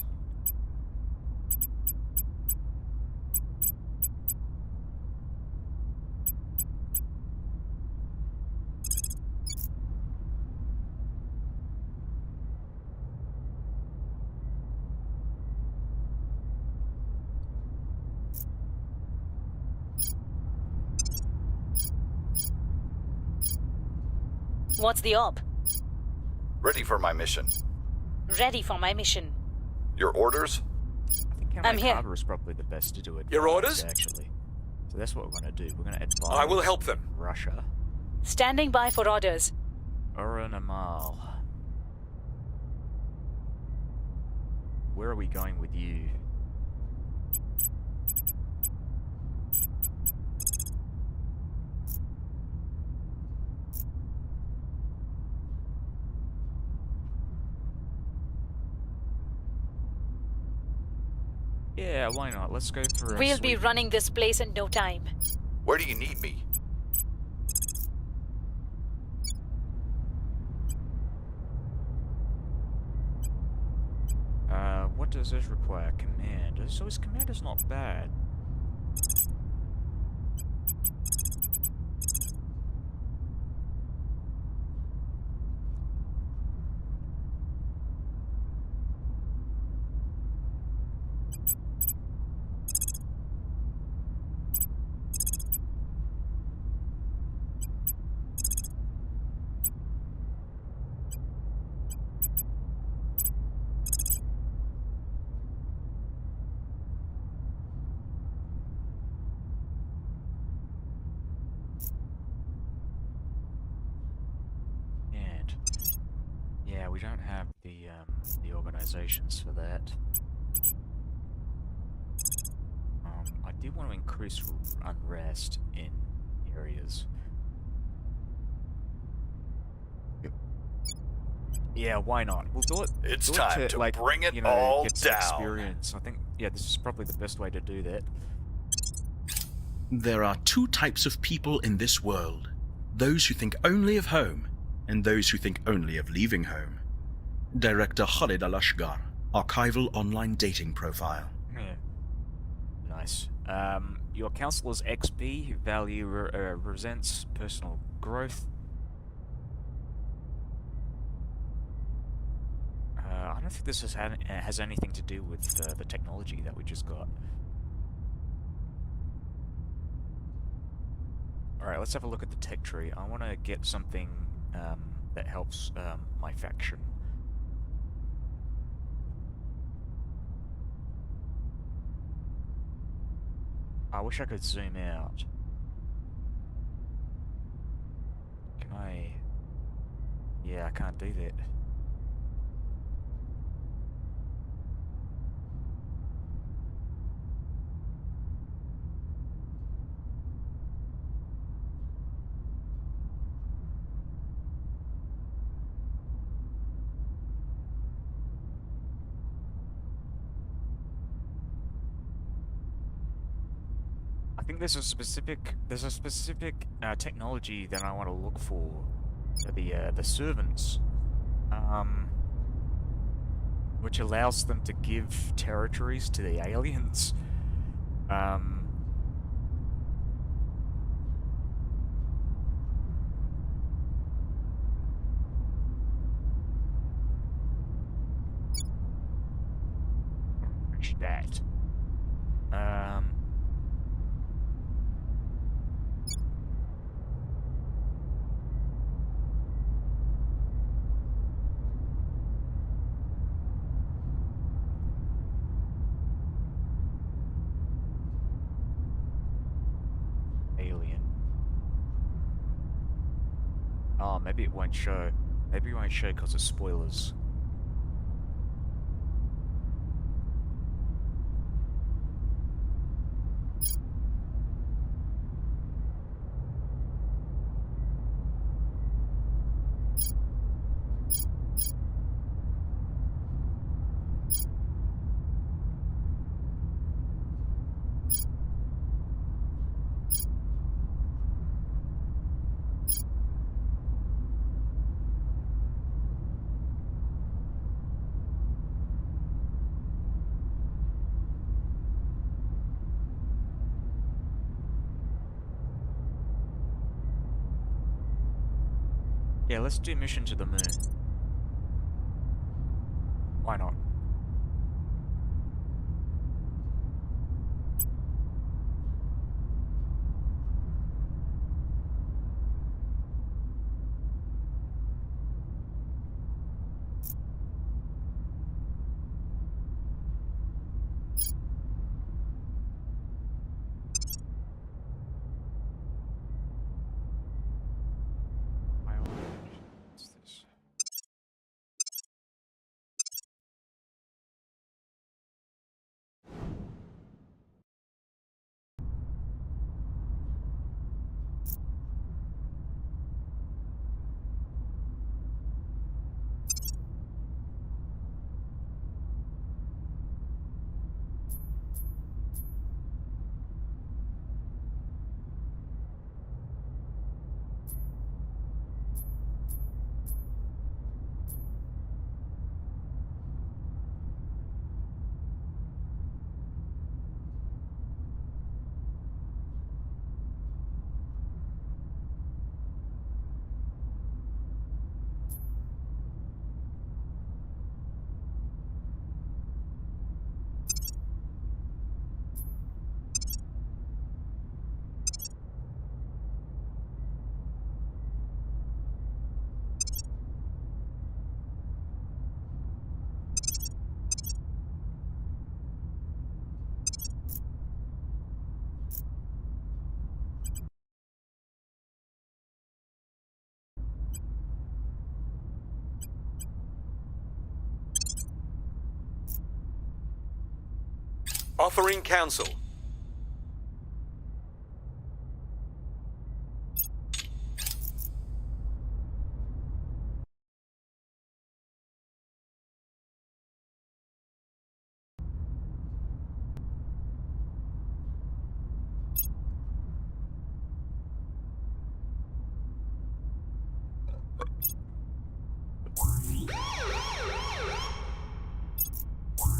What's the op? Ready for my mission. Ready for my mission. Your orders? I think I'm Kenway here. Carver is probably the best to do it. Your orders? Actually. So that's what we're going to do. We're going to advise... I will help them. Russia. Standing by for orders. Oronamal. Where are we going with you? Yeah, why not? Let's go through. We'll be running this place in no time. Where do you need me? What does this require? Commander. So his commander's not bad. Yeah, we don't have the organizations for that. I do want to increase unrest in areas. Yeah, why not? We'll do it. It's do time it to like, bring it you know, all get some down. experience. I think, yeah, this is probably the best way to do that. There are 2 types of people in this world. Those who think only of home, and those who think only of leaving home. Director Khalid Al-Ashgar, Archival Online Dating Profile. Yeah. Nice. Your counselor's XP value represents personal growth. I don't think this has anything to do with the technology that we just got. Alright, let's have a look at the tech tree. I want to get something that helps my faction. I wish I could zoom out. Can I... Yeah, I can't do that. I think there's a specific technology that I want to look for the servants, which allows them to give territories to the aliens. That. Alien. Oh, maybe it won't show. Maybe it won't show because of spoilers. Yeah, let's do mission to the moon. Why not? What's this? Offering counsel.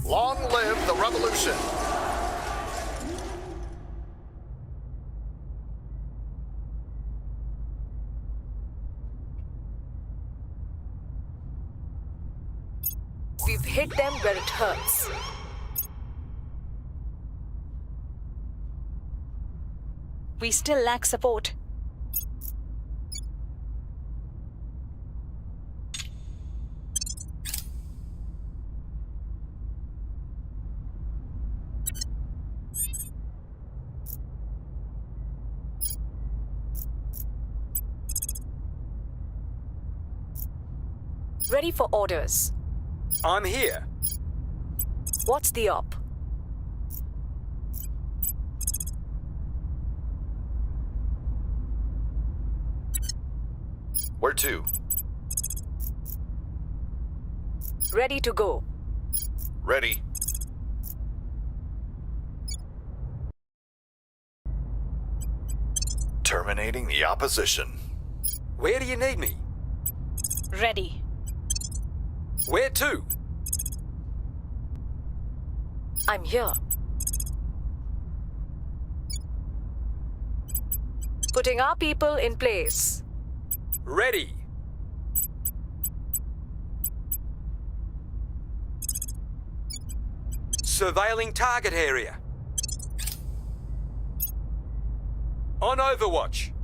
Long live the revolution! We've hit them where it hurts. We still lack support. Ready for orders. I'm here. What's the op? Where to? Ready to go. Ready. Terminating the opposition. Where do you need me? Ready. Where to? I'm here. Putting our people in place. Ready. Surveilling target area. On Overwatch.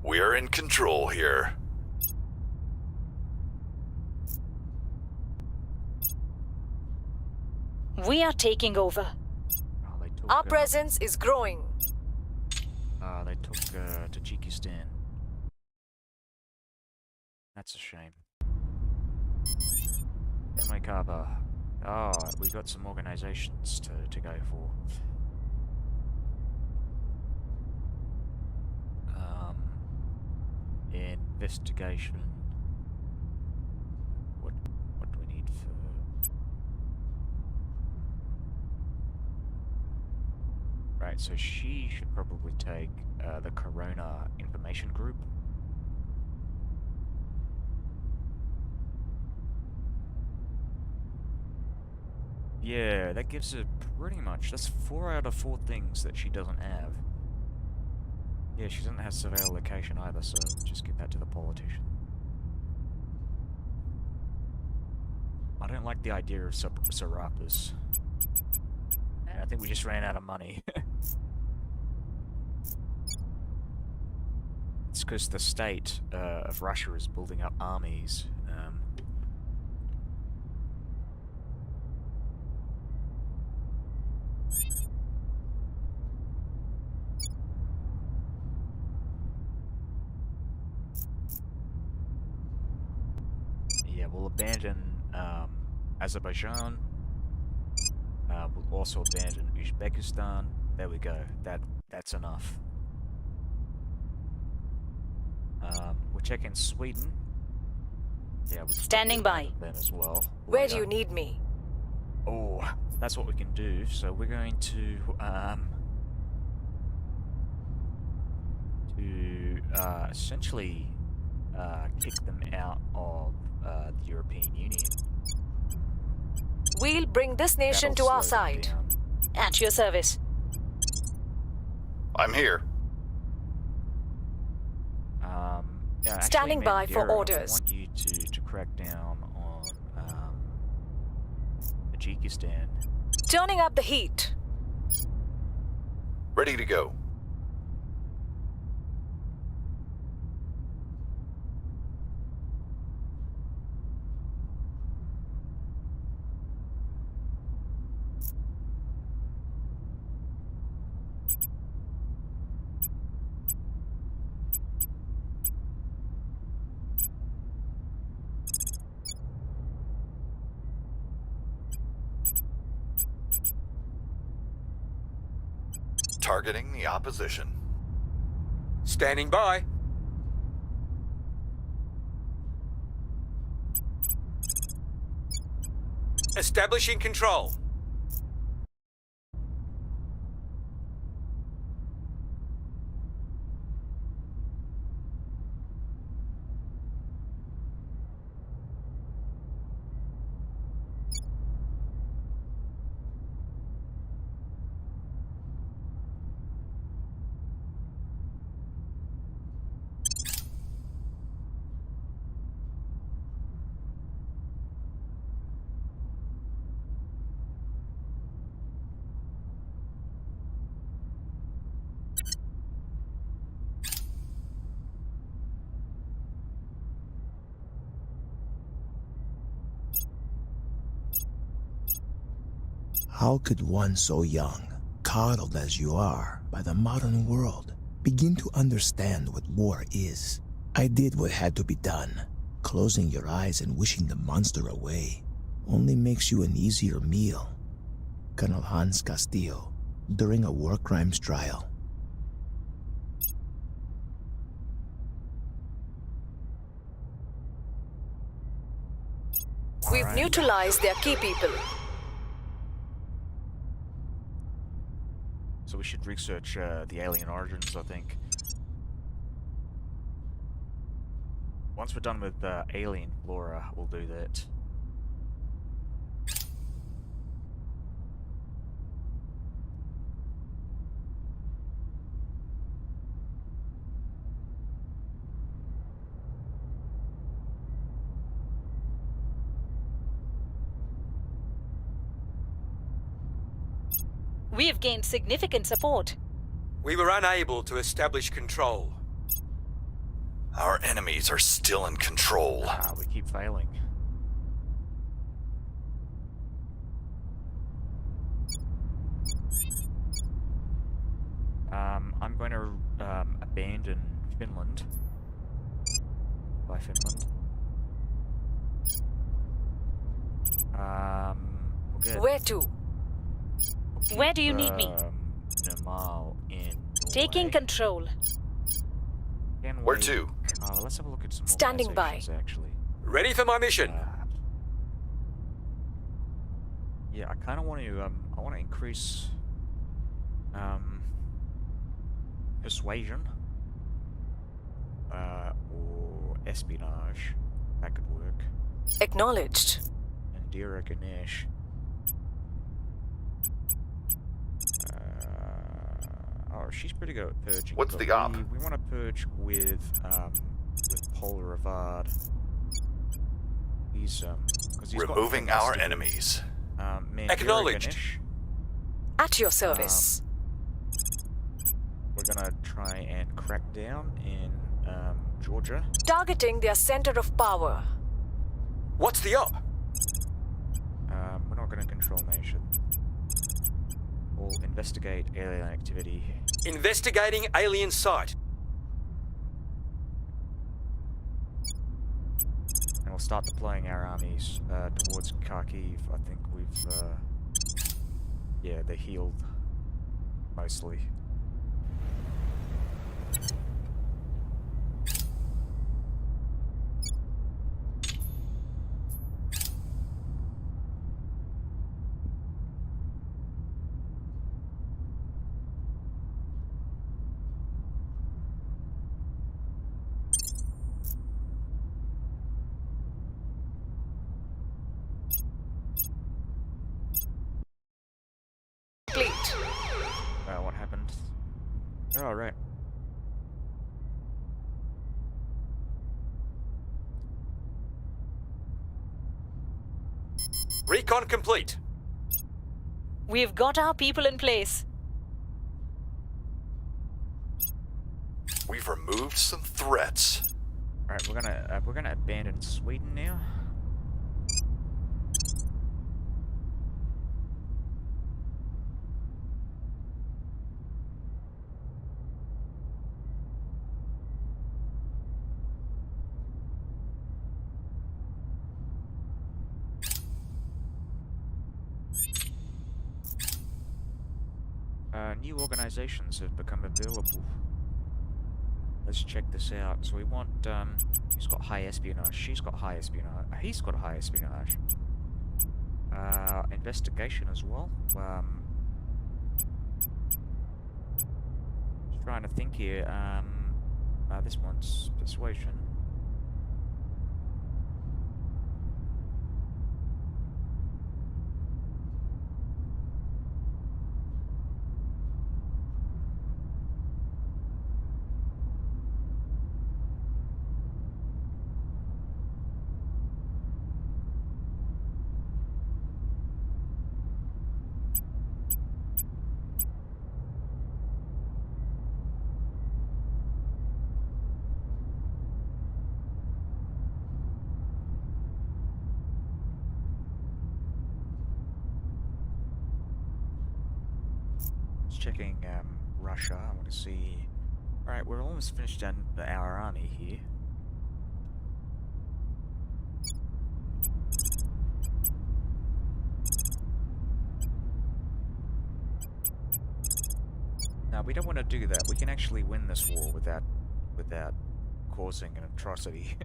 We're in control here. We are taking over. Oh, they took, Our presence is growing. they took Tajikistan. That's a shame. Yamakaba. Oh, we got some organizations to go for. In investigation. What do we need for... Right, so she should probably take the Corona Information Group. Yeah, that gives her pretty much... That's 4 out of 4 things that she doesn't have. Yeah, she doesn't have surveil location either, so just give that to the politician. I don't like the idea of Serapis. I think we just ran out of money. It's because the state of Russia is building up armies. Yeah, we'll abandon Azerbaijan. We'll also abandon Uzbekistan. There we go. That's enough. We'll check in Sweden. Yeah, we'll Standing by. Then as well. Where do you need me? Oh, that's what we can do. So we're going to essentially kick them out of the European Union. We'll bring this nation to our side. At your service. I'm here. Yeah, Standing actually, by for Mandera, orders. I want you to crack down on Tajikistan. Turning up the heat. Ready to go. Targeting the opposition. Standing by. Establishing control. How could one so young, coddled as you are by the modern world, begin to understand what war is? I did what had to be done. Closing your eyes and wishing the monster away only makes you an easier meal. Colonel Hans Castillo, during a war crimes trial. We've neutralized their key people. So we should research the alien origins, I think. Once we're done with alien flora, we'll do that. We have gained significant support. We were unable to establish control. Our enemies are still in control. We keep failing. I'm going to abandon Finland. By Finland. We'll get Where to? Where do you need me? Normal in Taking Norway. control. Can Where we to? Let's have a look at some Standing by. organizations, actually. Ready for my mission. Yeah, I kind of want to. I want to increase persuasion or espionage. That could work. Acknowledged. Indira Ganesh. Oh, she's pretty good at purging. What's but the op? We want to purge with Polar Avad. He's 'cause he's got Removing things our to do. enemies. Mandira Acknowledged. Ganesh. At your service. We're gonna try and crack down in Georgia. Targeting their center of power. What's the op? We're not gonna control nation. We'll investigate alien activity. Investigating alien site. And we'll start deploying our armies towards Kharkiv. I think we've, yeah, they're healed, mostly. Complete. What happened? Oh, right. Recon complete. We've got our people in place. We've removed some threats. Alright, we're gonna abandon Sweden now. New organizations have become available. Let's check this out. So we want, who's got high espionage? She's got high espionage. He's got high espionage. Investigation as well. Just trying to think here. This one's persuasion. Checking Russia. I want to see. Alright, we're almost finished on our army here. Now we don't want to do that. We can actually win this war without causing an atrocity.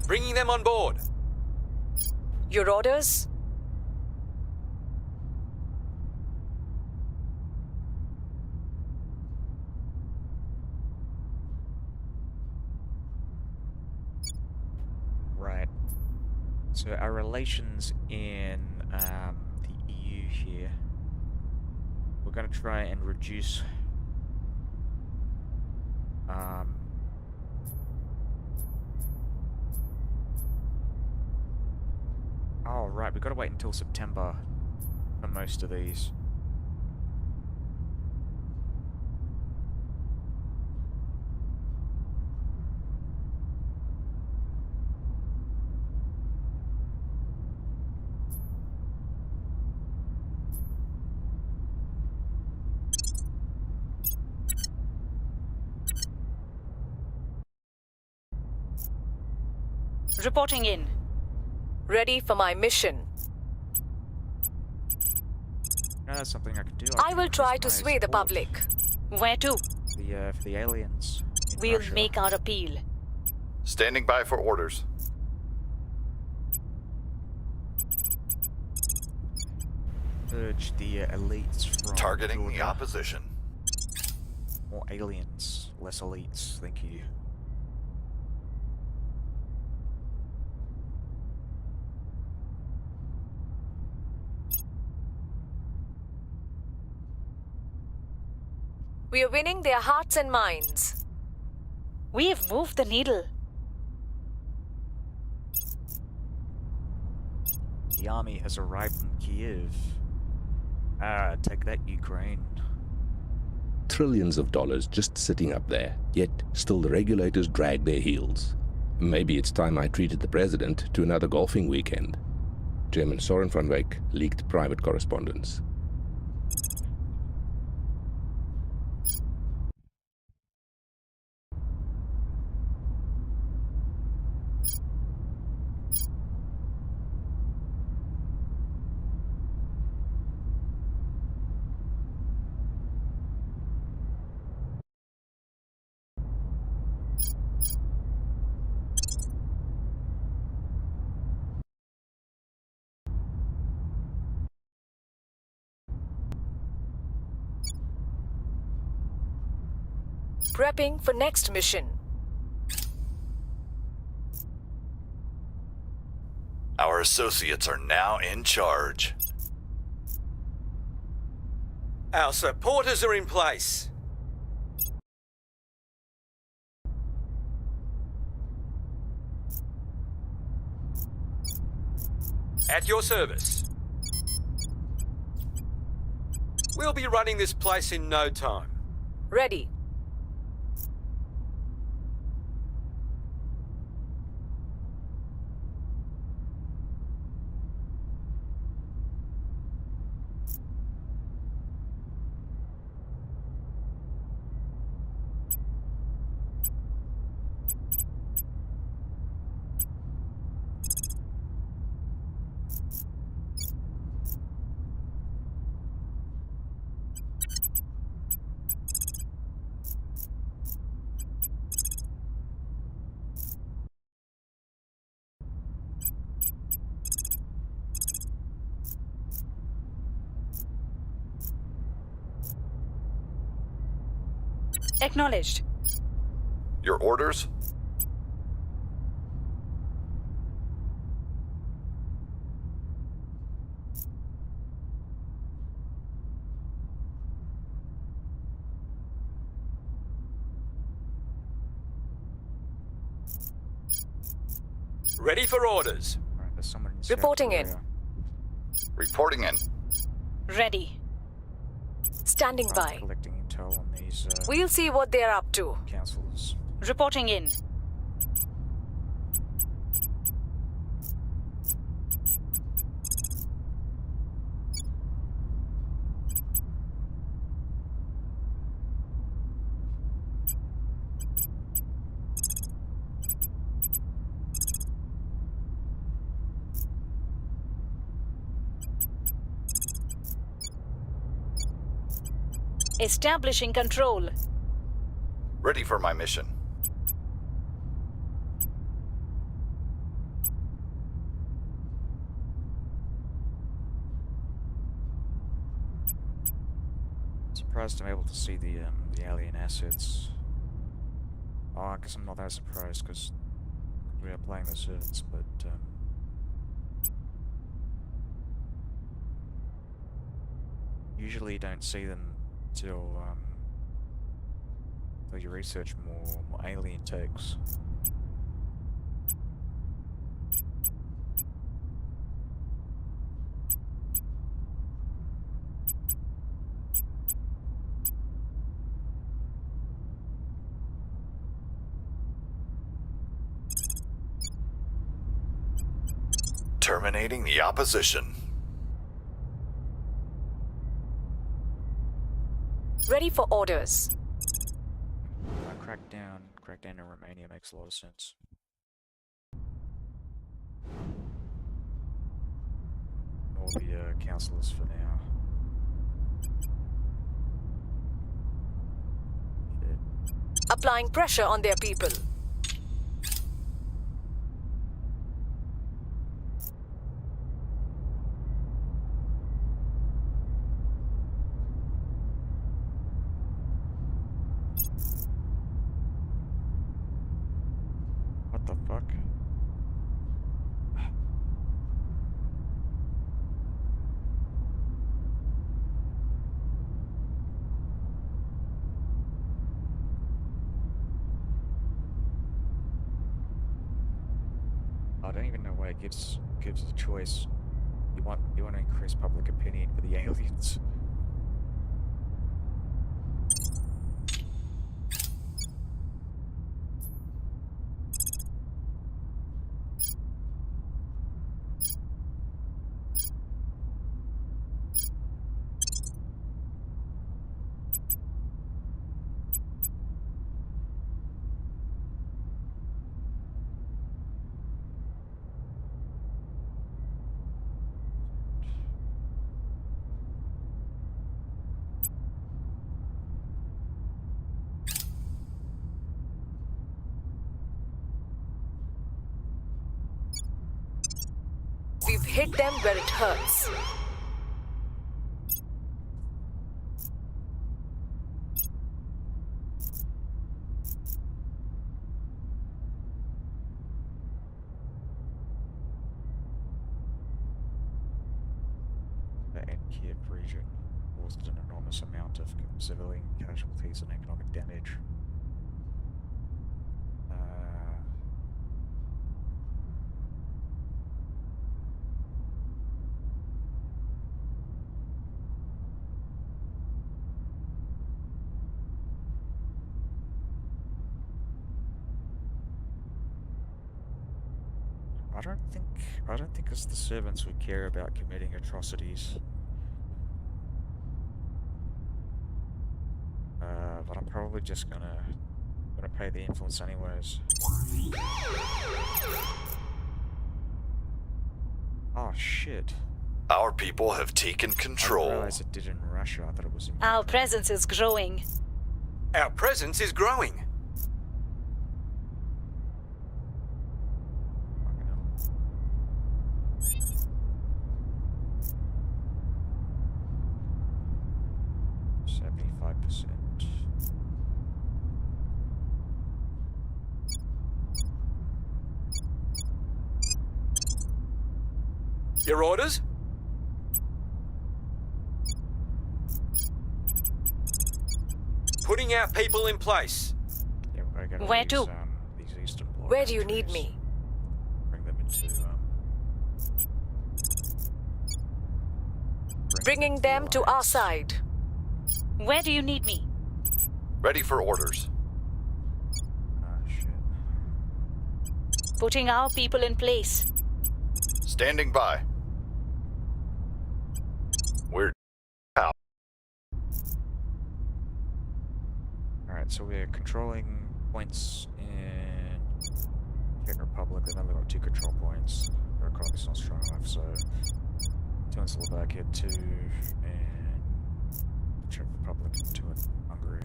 Bringing them on board. Your orders? Right. So our relations in the EU here, we're going to try and reduce oh right, we've got to wait until September for most of these. Reporting in. Ready for my mission. That's something I could do. I can will try increase to my sway the support public. Where to? for the aliens. In We'll Russia. make our appeal. Standing by for orders. Purge the elites from Targeting the Georgia. opposition. More aliens, less elites. Thank you. We are winning their hearts and minds. We've moved the needle. The army has arrived in Kiev. Take that, Ukraine. Trillions of dollars just sitting up there, yet still the regulators drag their heels. Maybe it's time I treated the president to another golfing weekend. Chairman Soren van Wyk leaked private correspondence. Prepping for next mission. Our associates are now in charge. Our supporters are in place. At your service. We'll be running this place in no time. Ready. Acknowledged. Your orders? Ready for orders. Alright, there's someone in South Reporting in. Korea. Reporting in. Ready. Standing I'm by. collecting intel on these We'll see what they're up to. councils. Reporting in. Establishing control. Ready for my mission. Surprised I'm able to see the alien assets. Oh, I guess I'm not that surprised because we are playing the servants, but usually you don't see them till you research more alien takes. Terminating the opposition. Ready for orders. Crackdown in Romania makes a lot of sense. All the councillors for now. Shit. Applying pressure on their people. What the fuck? I don't even know why it gives a choice. You want to increase public opinion for the aliens. We've hit them where it hurts. The Kiev region caused an enormous amount of civilian casualties and economic damage. I don't think it's the servants would care about committing atrocities. But I'm probably just gonna pay the influence anyways. Oh shit. Our people have taken I control. didn't realize it did in Russia. I thought it was in Our Ukraine. presence is growing. Our presence is growing. Fucking hell. %75%. Your orders? Putting our people in place. Yeah, I gotta Where use, to? These Eastern Bloc Where do you need countries. me? Bring them into Bringing them to our side. Where do you need me? Ready for orders. Ah, shit. Putting our people in place. Standing by. We're out. Alright, so we're controlling points in Czech Republic. We've only got 2 control points. Our economy's not strong enough, so 2 in Slovakia, 2 in Czech Republic, and 2 in Hungary.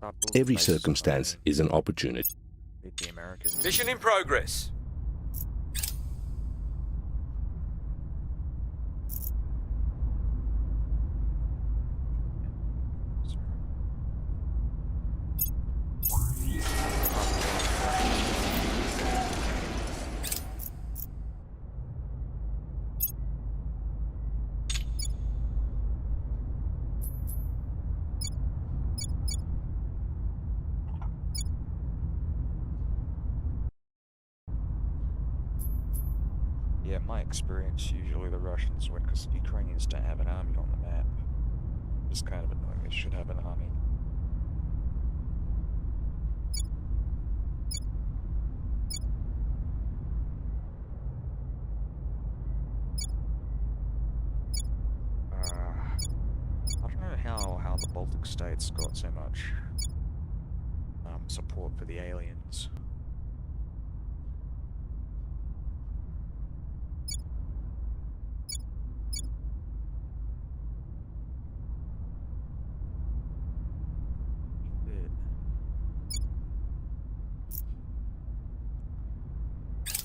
Start building Every bases on circumstance our is an opportunity. own. Beat the Americans. Mission in progress. Yeah, my experience, usually the Russians win because the Ukrainians don't have an army on the map. It's kind of annoying, they should have an army. I don't know how the Baltic states got so much support for the aliens.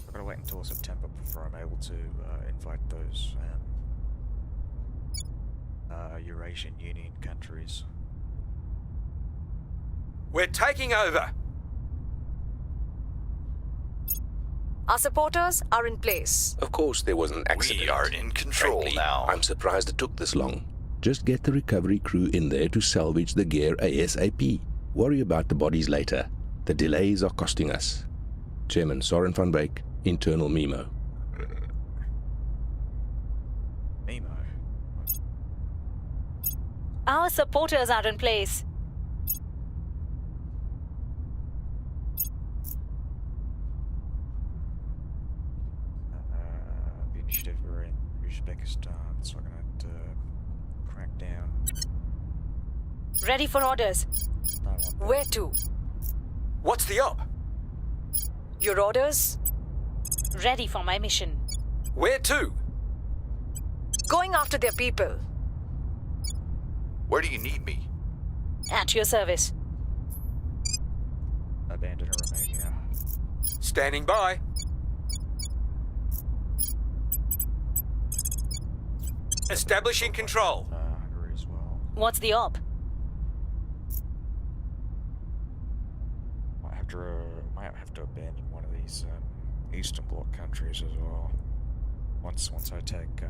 I've got to wait until September before I'm able to invite those Eurasian Union countries. We're taking over! Our supporters are in place. Of course there was an accident. We are in control Frankly, now. I'm surprised it took this long. Just get the recovery crew in there to salvage the gear ASAP. Worry about the bodies later. The delays are costing us. Chairman Soren van Beek, Internal Memo. Nemo. Our supporters are in place. The initiative are in Uzbekistan, so I'm gonna have to crack down. Ready for orders. I want that. Where to? What's the op? Your orders? Ready for my mission. Where to? Going after their people. Where do you need me? At your service. Abandon Romania. Standing by. Establishing control. Hungary as well. What's the op? Might have to abandon one of these Eastern Bloc countries as well. Once I take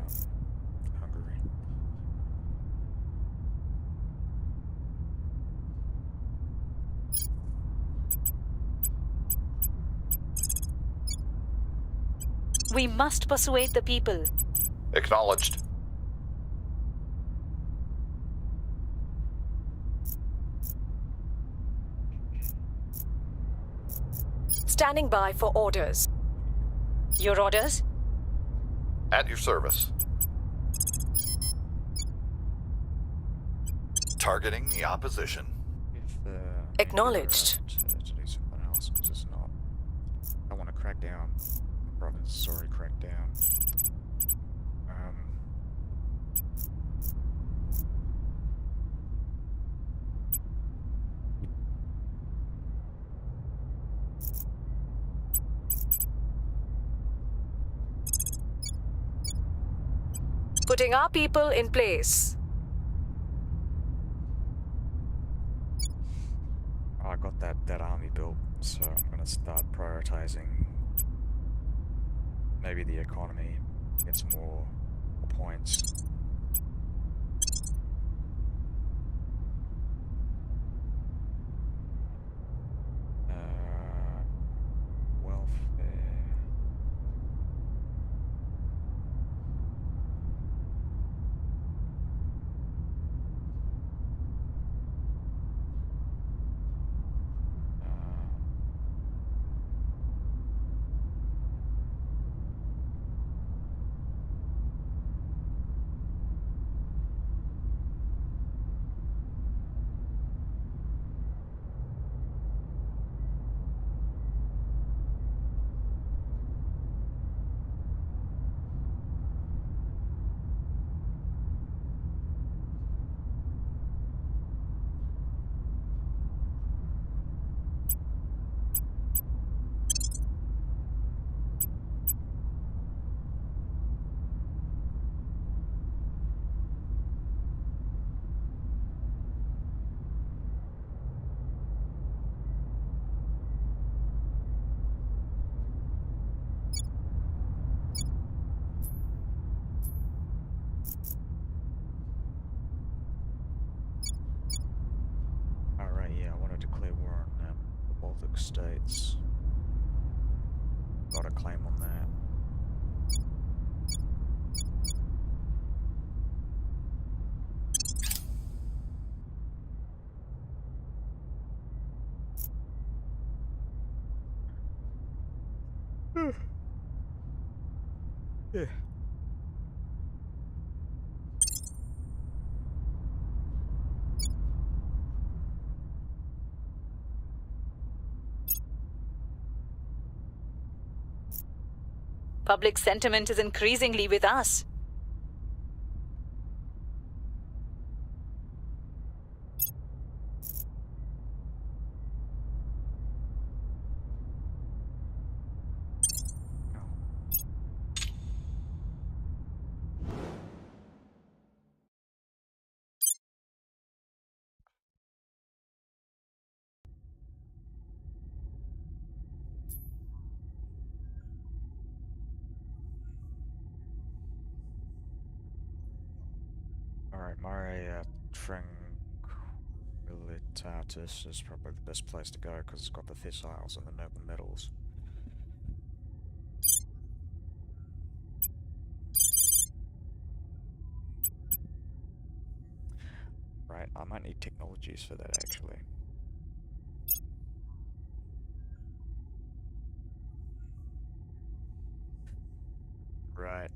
Hungary. We must persuade the people. Acknowledged. Standing by for orders. Your orders? At your service. Targeting the opposition. Acknowledged. To do something else, because it's not. I want to crack down. The province is already cracked down. Putting our people in place. I got that army built, so I'm gonna start prioritizing maybe the economy, get some more points. Welfare. Alright, yeah, I want to declare war on the Baltic states. Got a claim on that. Yeah. Public sentiment is increasingly with us. Alright, Mare Tranquillitatis is probably the best place to go because it's got the fissiles and the noble metals. Right, I might need technologies for that actually. Right.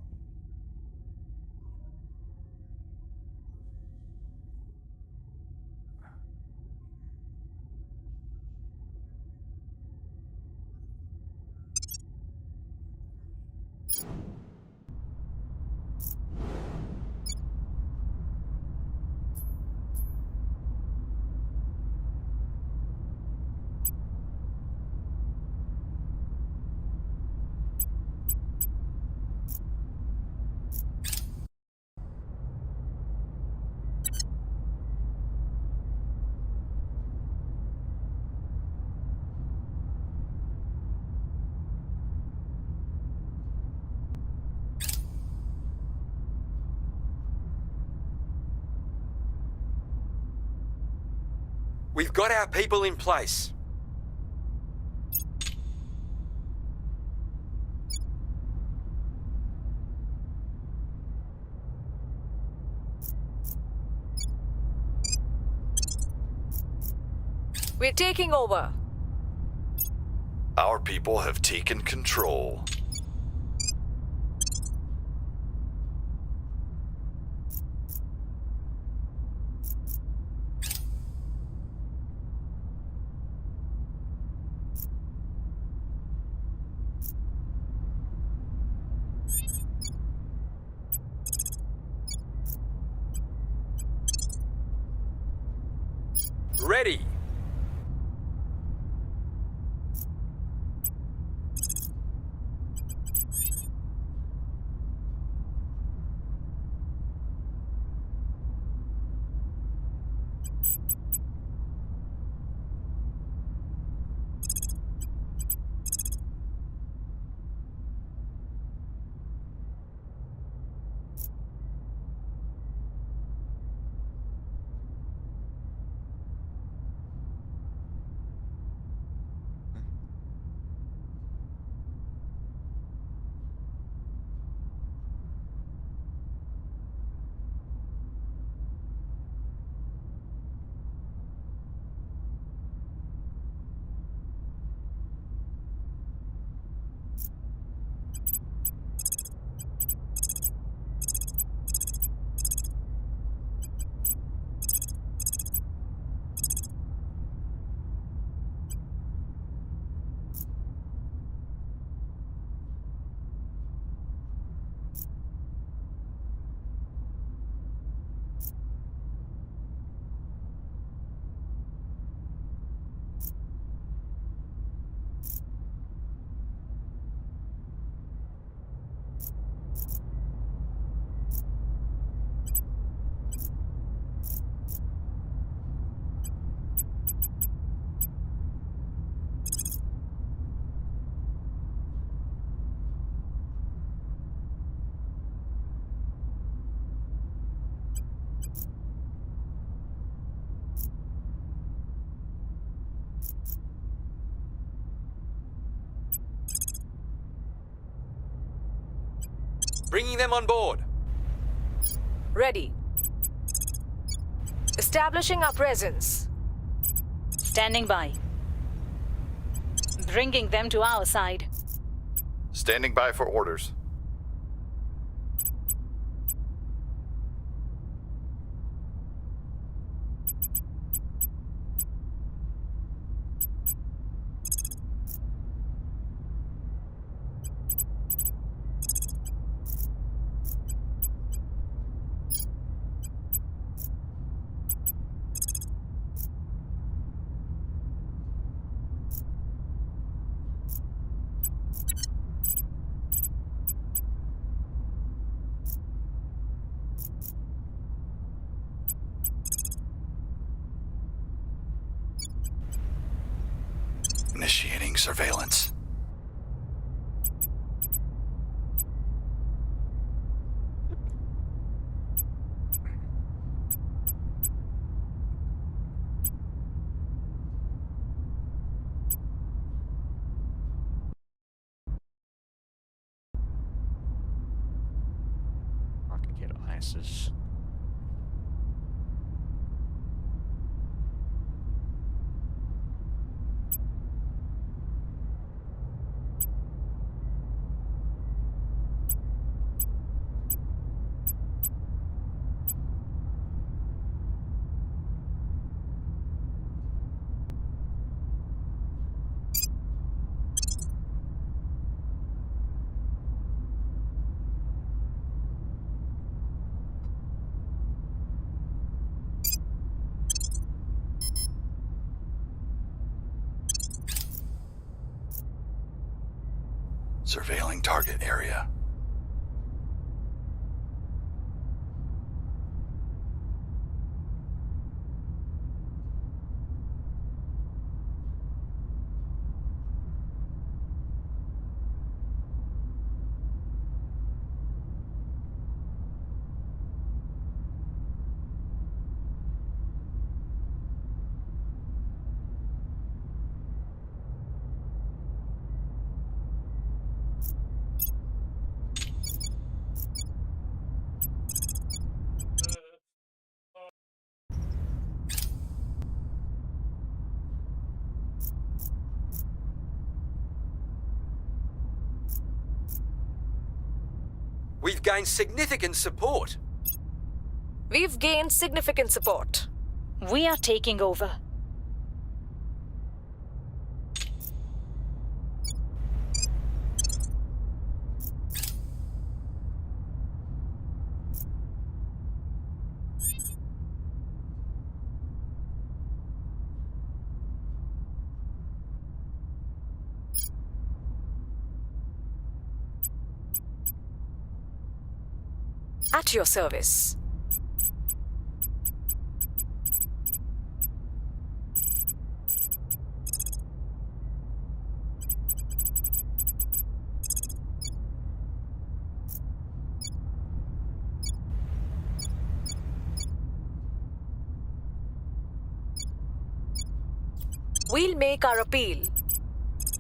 We've got our people in place. We're taking over. Our people have taken control. Ready. Bringing them on board. Ready. Establishing our presence. Standing by. Bringing them to our side. Standing by for orders. surveillance. I can get ISIS. Surveilling target area. We've gained significant support. We've gained significant support. We are taking over. At your service. We'll make our appeal.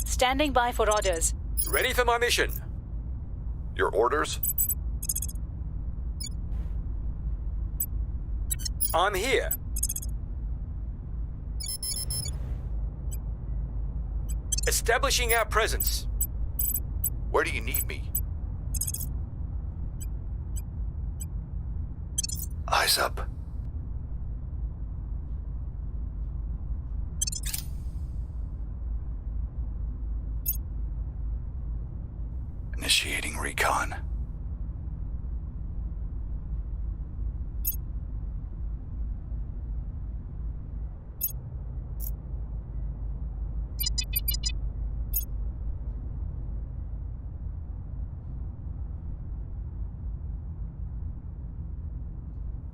Standing by for orders. Ready for my mission. Your orders? I'm here. Establishing our presence. Where do you need me? Eyes up. Initiating recon.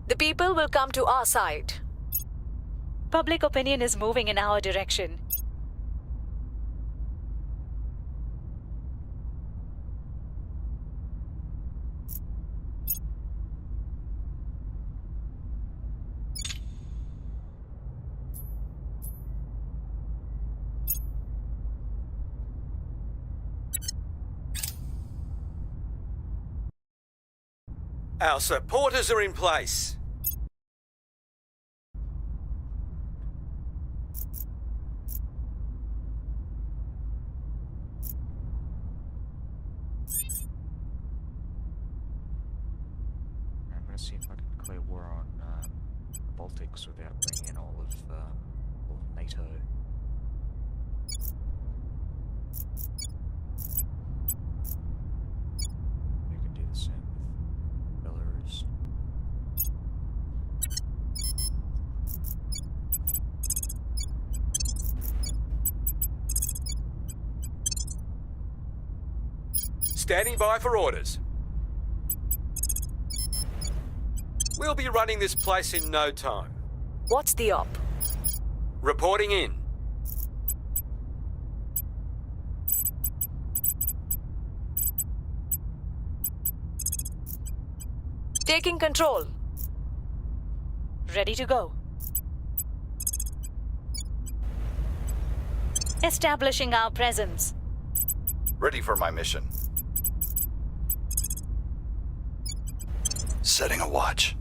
The people will come to our side. Public opinion is moving in our direction. Our supporters are in place. I'm gonna see if I can declare war on the Baltics without bringing in all of NATO. You can do the same with Belarus. Standing by for orders. We'll be running this place in no time. What's the op? Reporting in. Taking control. Ready to go. Establishing our presence. Ready for my mission. Setting a watch.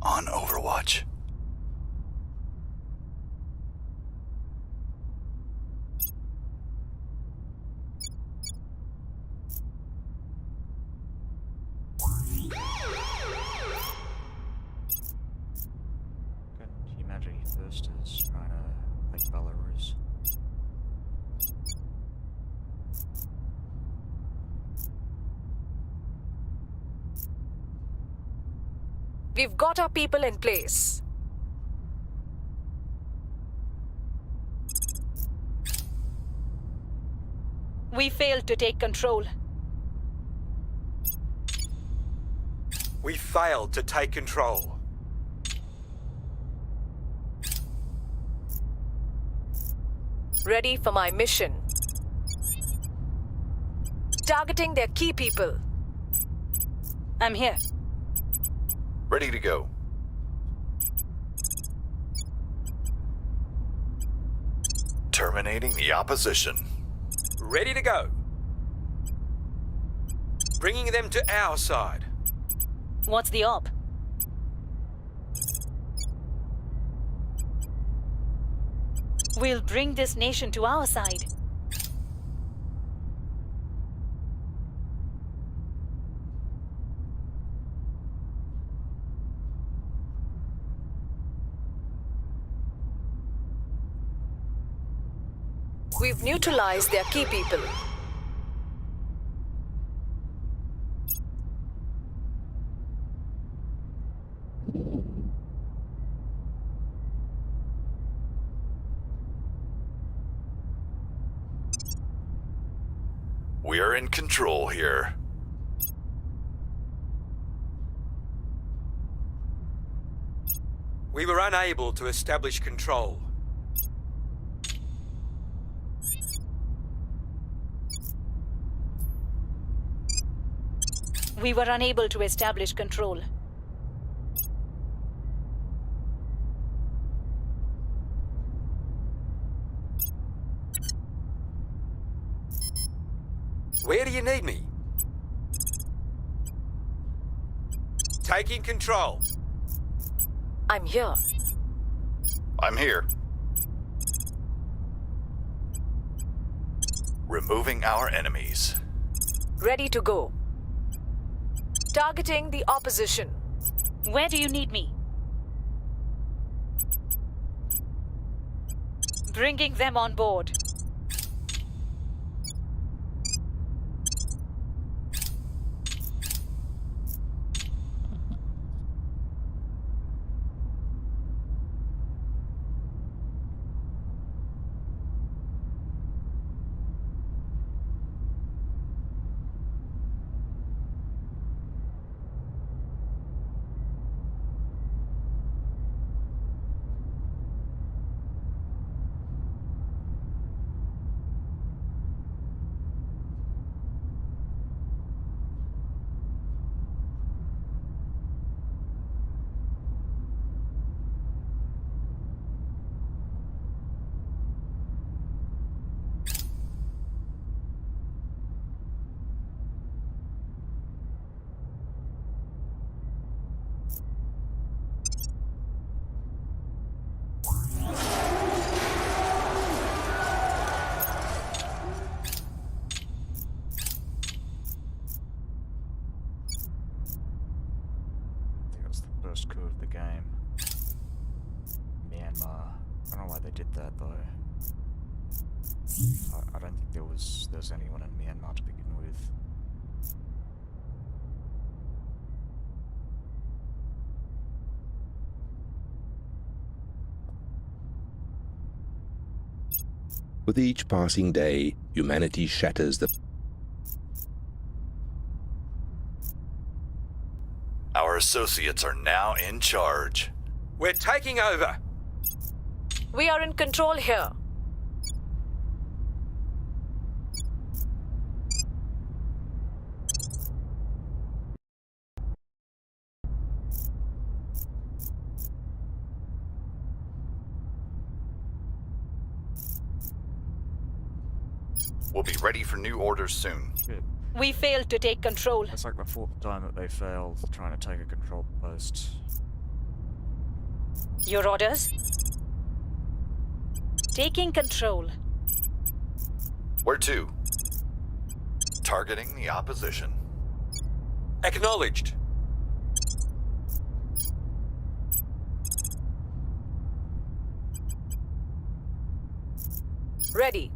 On Overwatch. Can you imagine he first is trying to like Belarus? We've got our people in place. We failed to take control. We failed to take control. Ready for my mission. Targeting their key people. I'm here. Ready to go. Terminating the opposition. Ready to go. Bringing them to our side. What's the op? We'll bring this nation to our side. We've neutralized their key people. We're in control here. We were unable to establish control. We were unable to establish control. Where do you need me? Taking control. I'm here. I'm here. Removing our enemies. Ready to go. Targeting the opposition. Where do you need me? Bringing them on board. First coup of the game. Myanmar. I don't know why they did that though. I don't think there's anyone in Myanmar to begin with. With each passing day, humanity shatters the... Our associates are now in charge. We're taking over. We are in control here. We'll be ready for new orders soon. Shit. We failed to take control. That's like the 4th time that they failed trying to take a control post. Your orders? Taking control. Where to? Targeting the opposition. Acknowledged. Ready.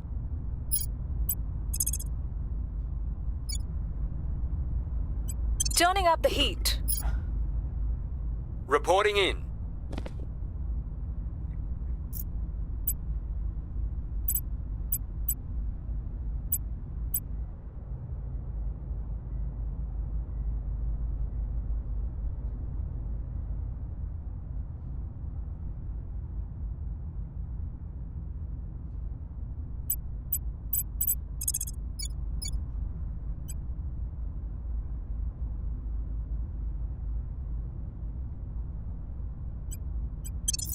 Turning up the heat. Reporting in.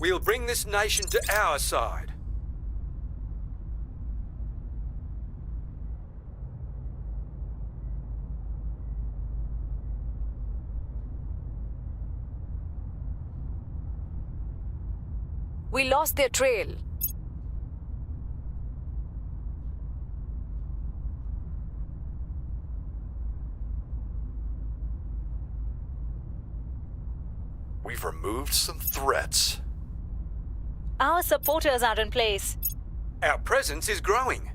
We'll bring this nation to our side. We lost their trail. We've removed some threats. Our supporters are in place. Our presence is growing.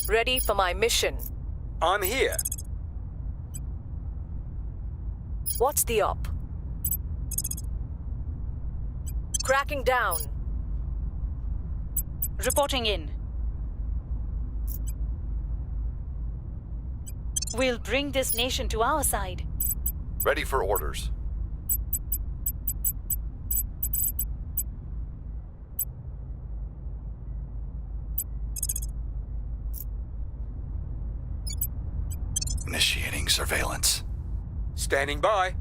Ready for my mission. I'm here. What's the op? Cracking down. Reporting in. We'll bring this nation to our side. Ready for orders. Initiating surveillance. Standing by.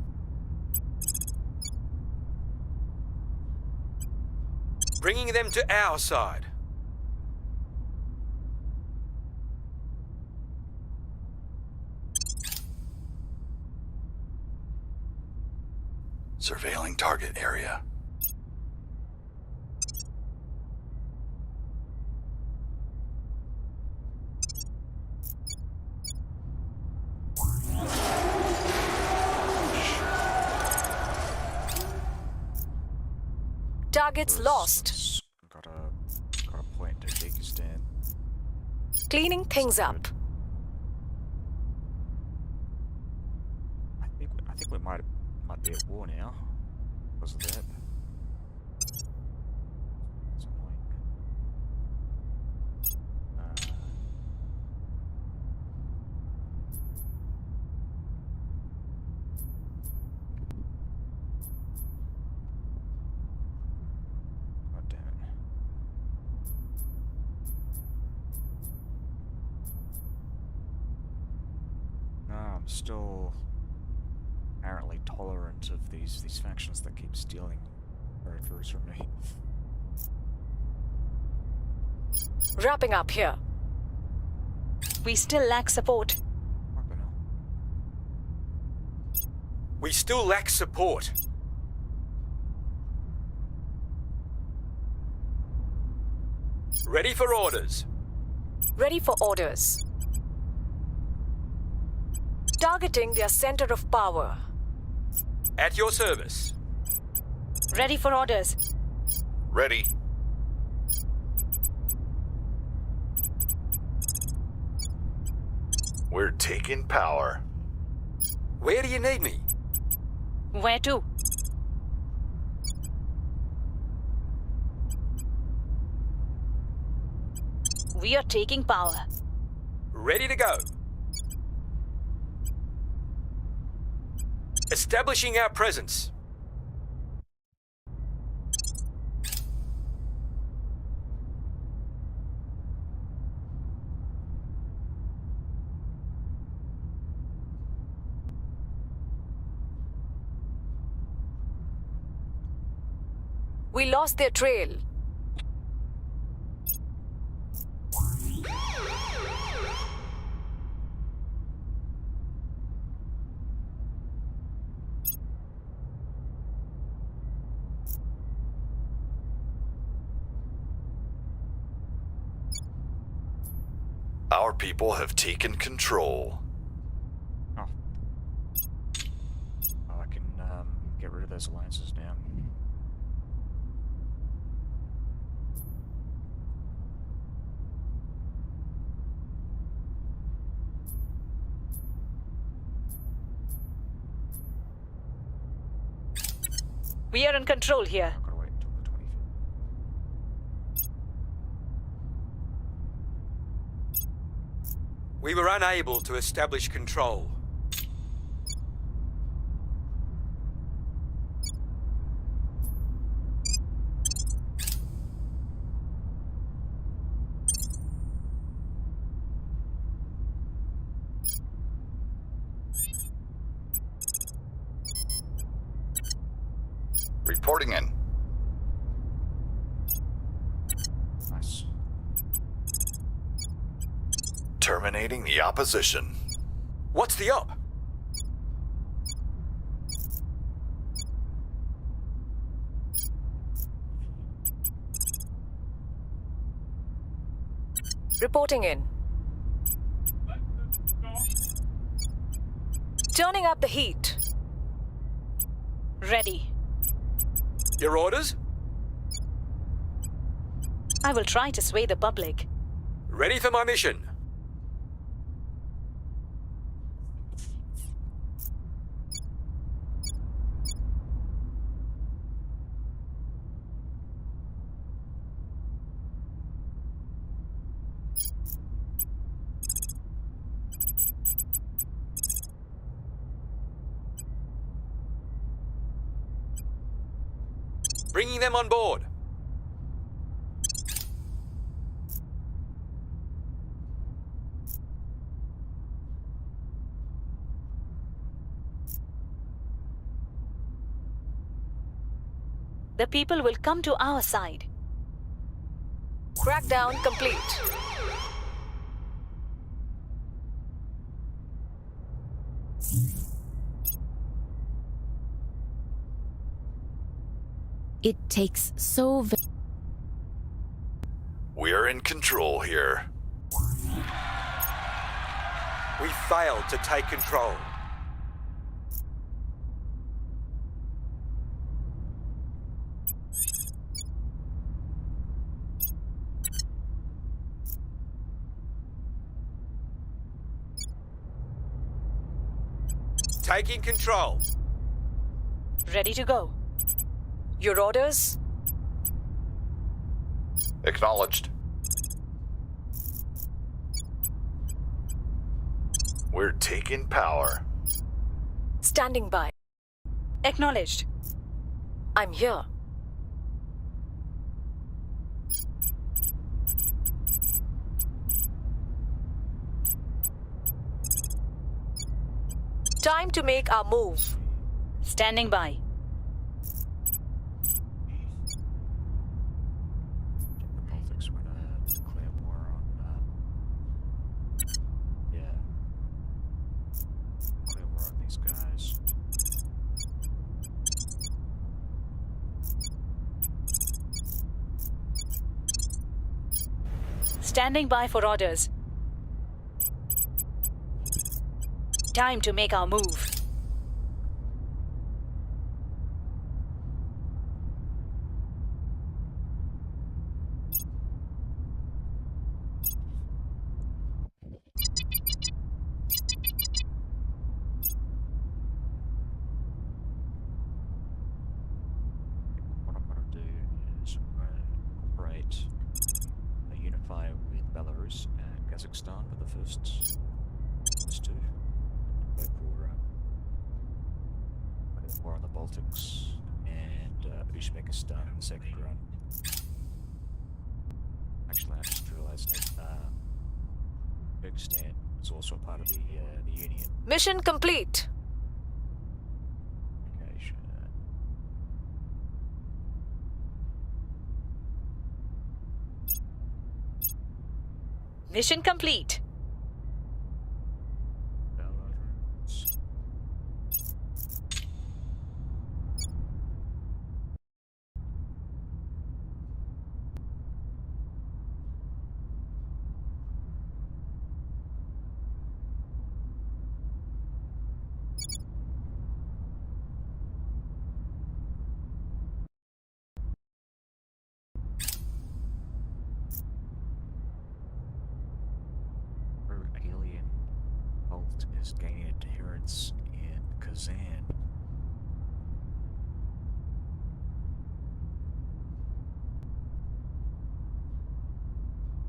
Bringing them to our side. Surveilling target area. Targets lost. Got a point to Uzbekistan. Cleaning things up. I think we might be at war now because of that. It's annoying. God damn it. No, I'm still apparently tolerant of these factions that keep stealing territories from me. Wrapping up here. We still lack support. Fucking hell. We still lack support. Ready for orders. Ready for orders. Targeting their center of power. At your service. Ready for orders. Ready. We're taking power. Where do you need me? Where to? We are taking power. Ready to go. Establishing our presence. We lost their trail. Our people have taken control. Oh, I can get rid of those alliances now. We are in control here. I've got to wait until the 25th. We were unable to establish control. Reporting in. Nice. Terminating the opposition. What's the op? Reporting in. Turning up the heat. Ready. Your orders? I will try to sway the public. Ready for my mission. Bringing them on board. The people will come to our side. Crackdown complete. It takes so very... We're in control here. We failed to take control. Taking control. Ready to go. Your orders? Acknowledged. We're taking power. Standing by. Acknowledged. I'm here. Time to make our move. Standing by. The Baltics were gonna declare war on, yeah. Declare war on these guys. Standing by for orders. Time to make our move. What I'm going to do is I'm going to incorporate a unify with Belarus and Kazakhstan for the first two. Go for war on the Baltics and Uzbekistan in the second run. Actually, I just realized that Uzbekistan is also a part of the Union. Mission complete. Okay, sure. Mission complete. Belarus. Alien cult is gaining adherents in Kazan.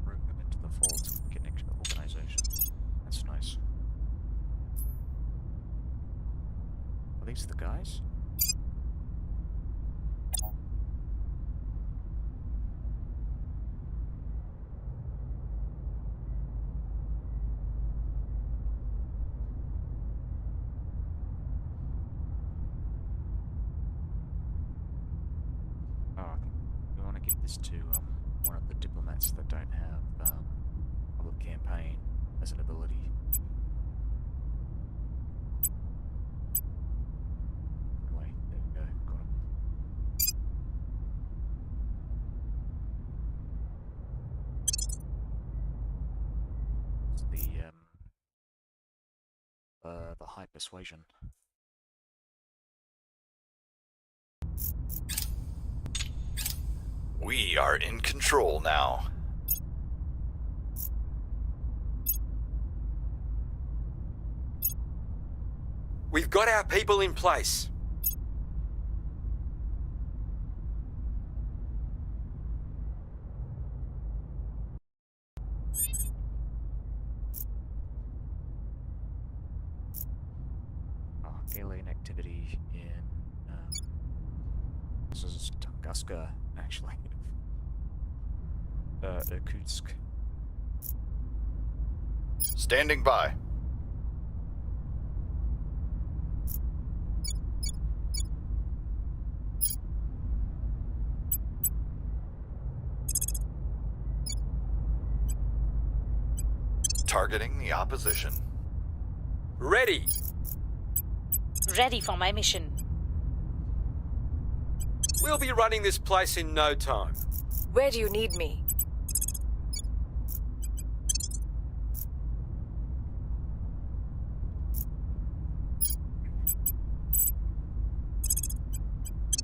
Bring them into the fold and get next to the organization. That's nice. Are these the guys? Oh, I think we want to give this to one of the diplomats that don't have public campaign as an ability. Anyway, there we go. Got him. It's the high persuasion. We are in control now. We've got our people in place. Oh, alien activity in this is Tunguska, actually. Irkutsk. Standing by. Targeting the opposition. Ready. Ready for my mission. We'll be running this place in no time. Where do you need me?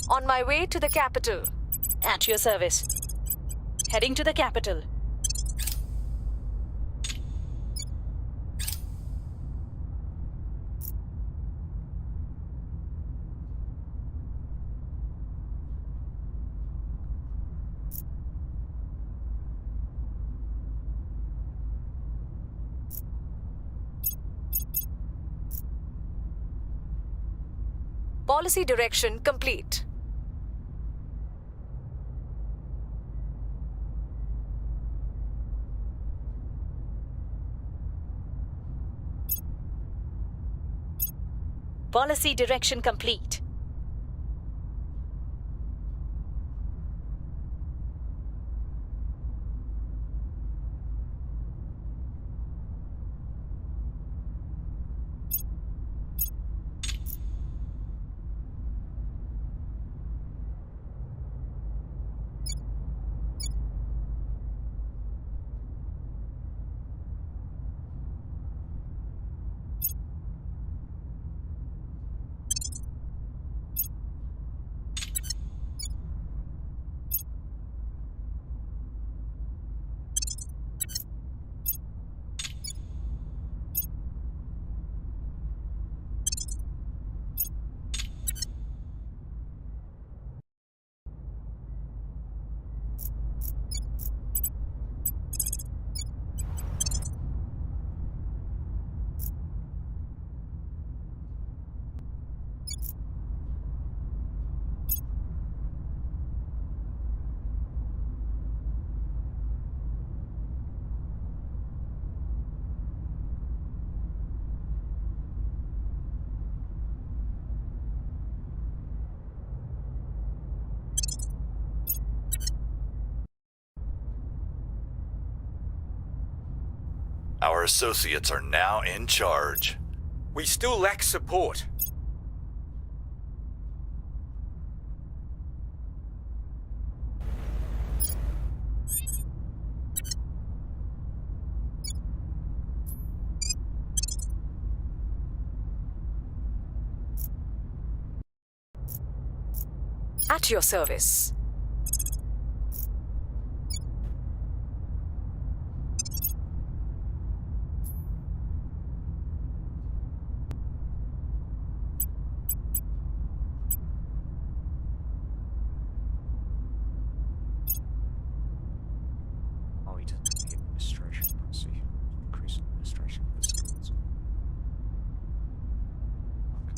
On my way to the capital. At your service. Heading to the capital. Policy direction complete. Policy direction complete. Our associates are now in charge. We still lack support. At your service. Oh, he doesn't have the administration. I see. Increase administration for the skills. Okay.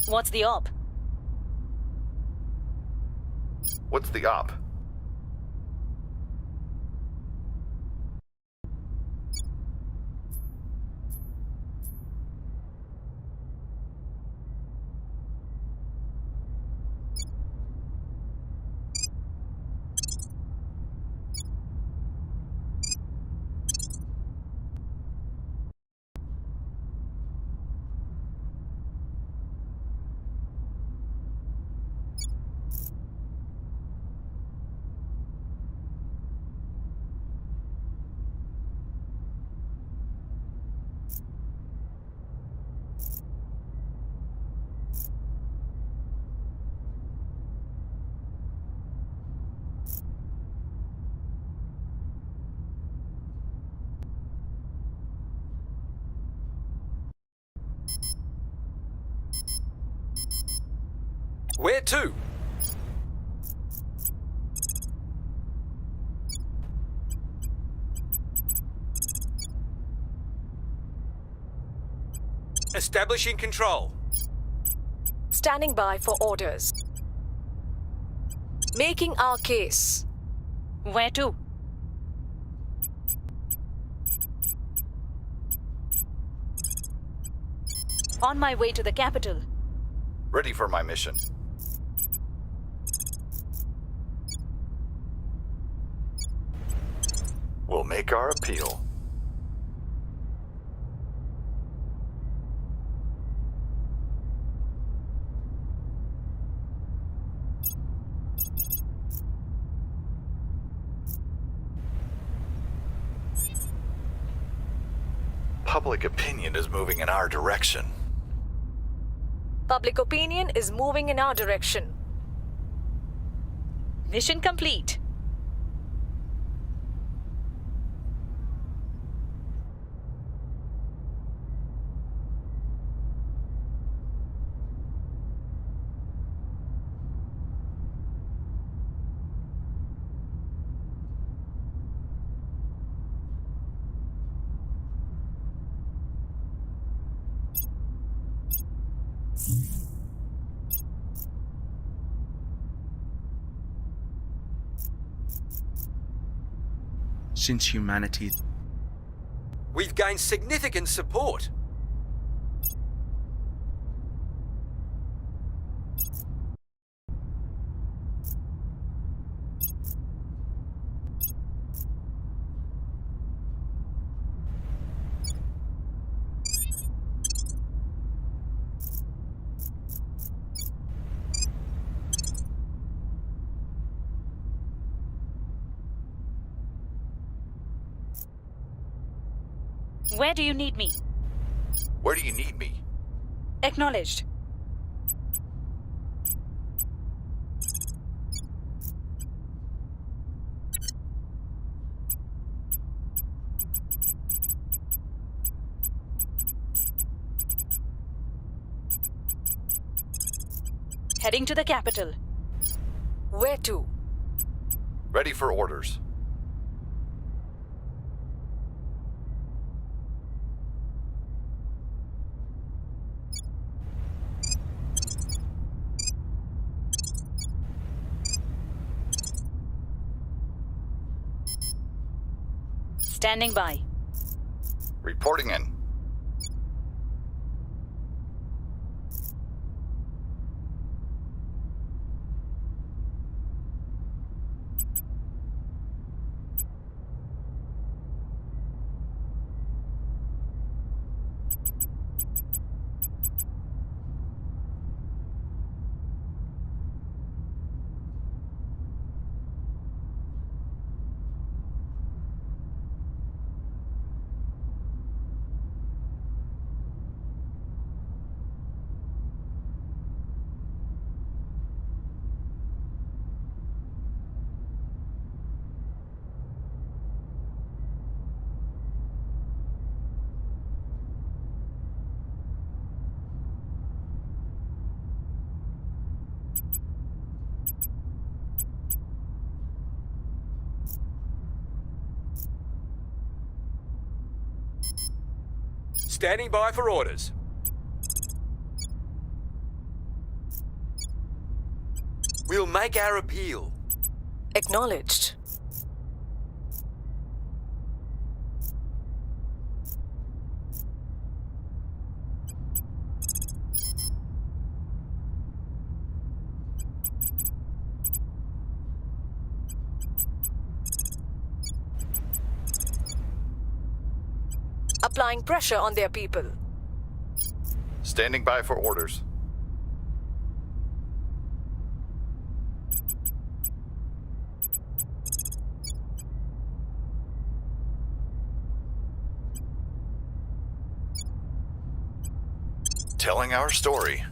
What's the op? What's the op? Where to? Establishing control. Standing by for orders. Making our case. Where to? On my way to the capital. Ready for my mission. We'll make our appeal. Public opinion is moving in our direction. Public opinion is moving in our direction. Mission complete. Since humanity... We've gained significant support. Where do you need me? Where do you need me? Acknowledged. Heading to the capital. Where to? Ready for orders. Standing by. Reporting in. Standing by for orders. We'll make our appeal. Acknowledged. Applying pressure on their people. Standing by for orders. Telling our story.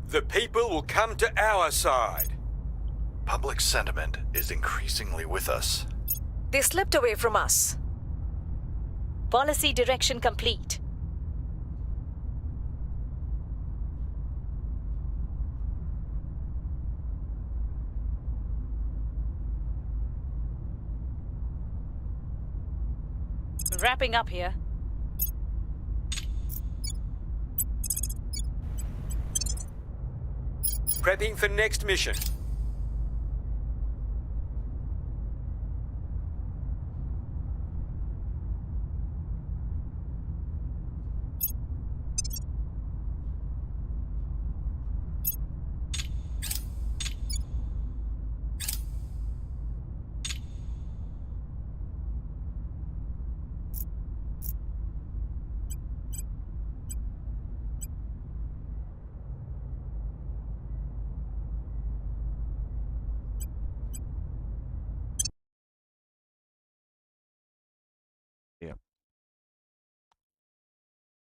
The people will come to our side. Public sentiment is increasingly with us. They slipped away from us. Policy direction complete. Wrapping up here. Prepping for next mission.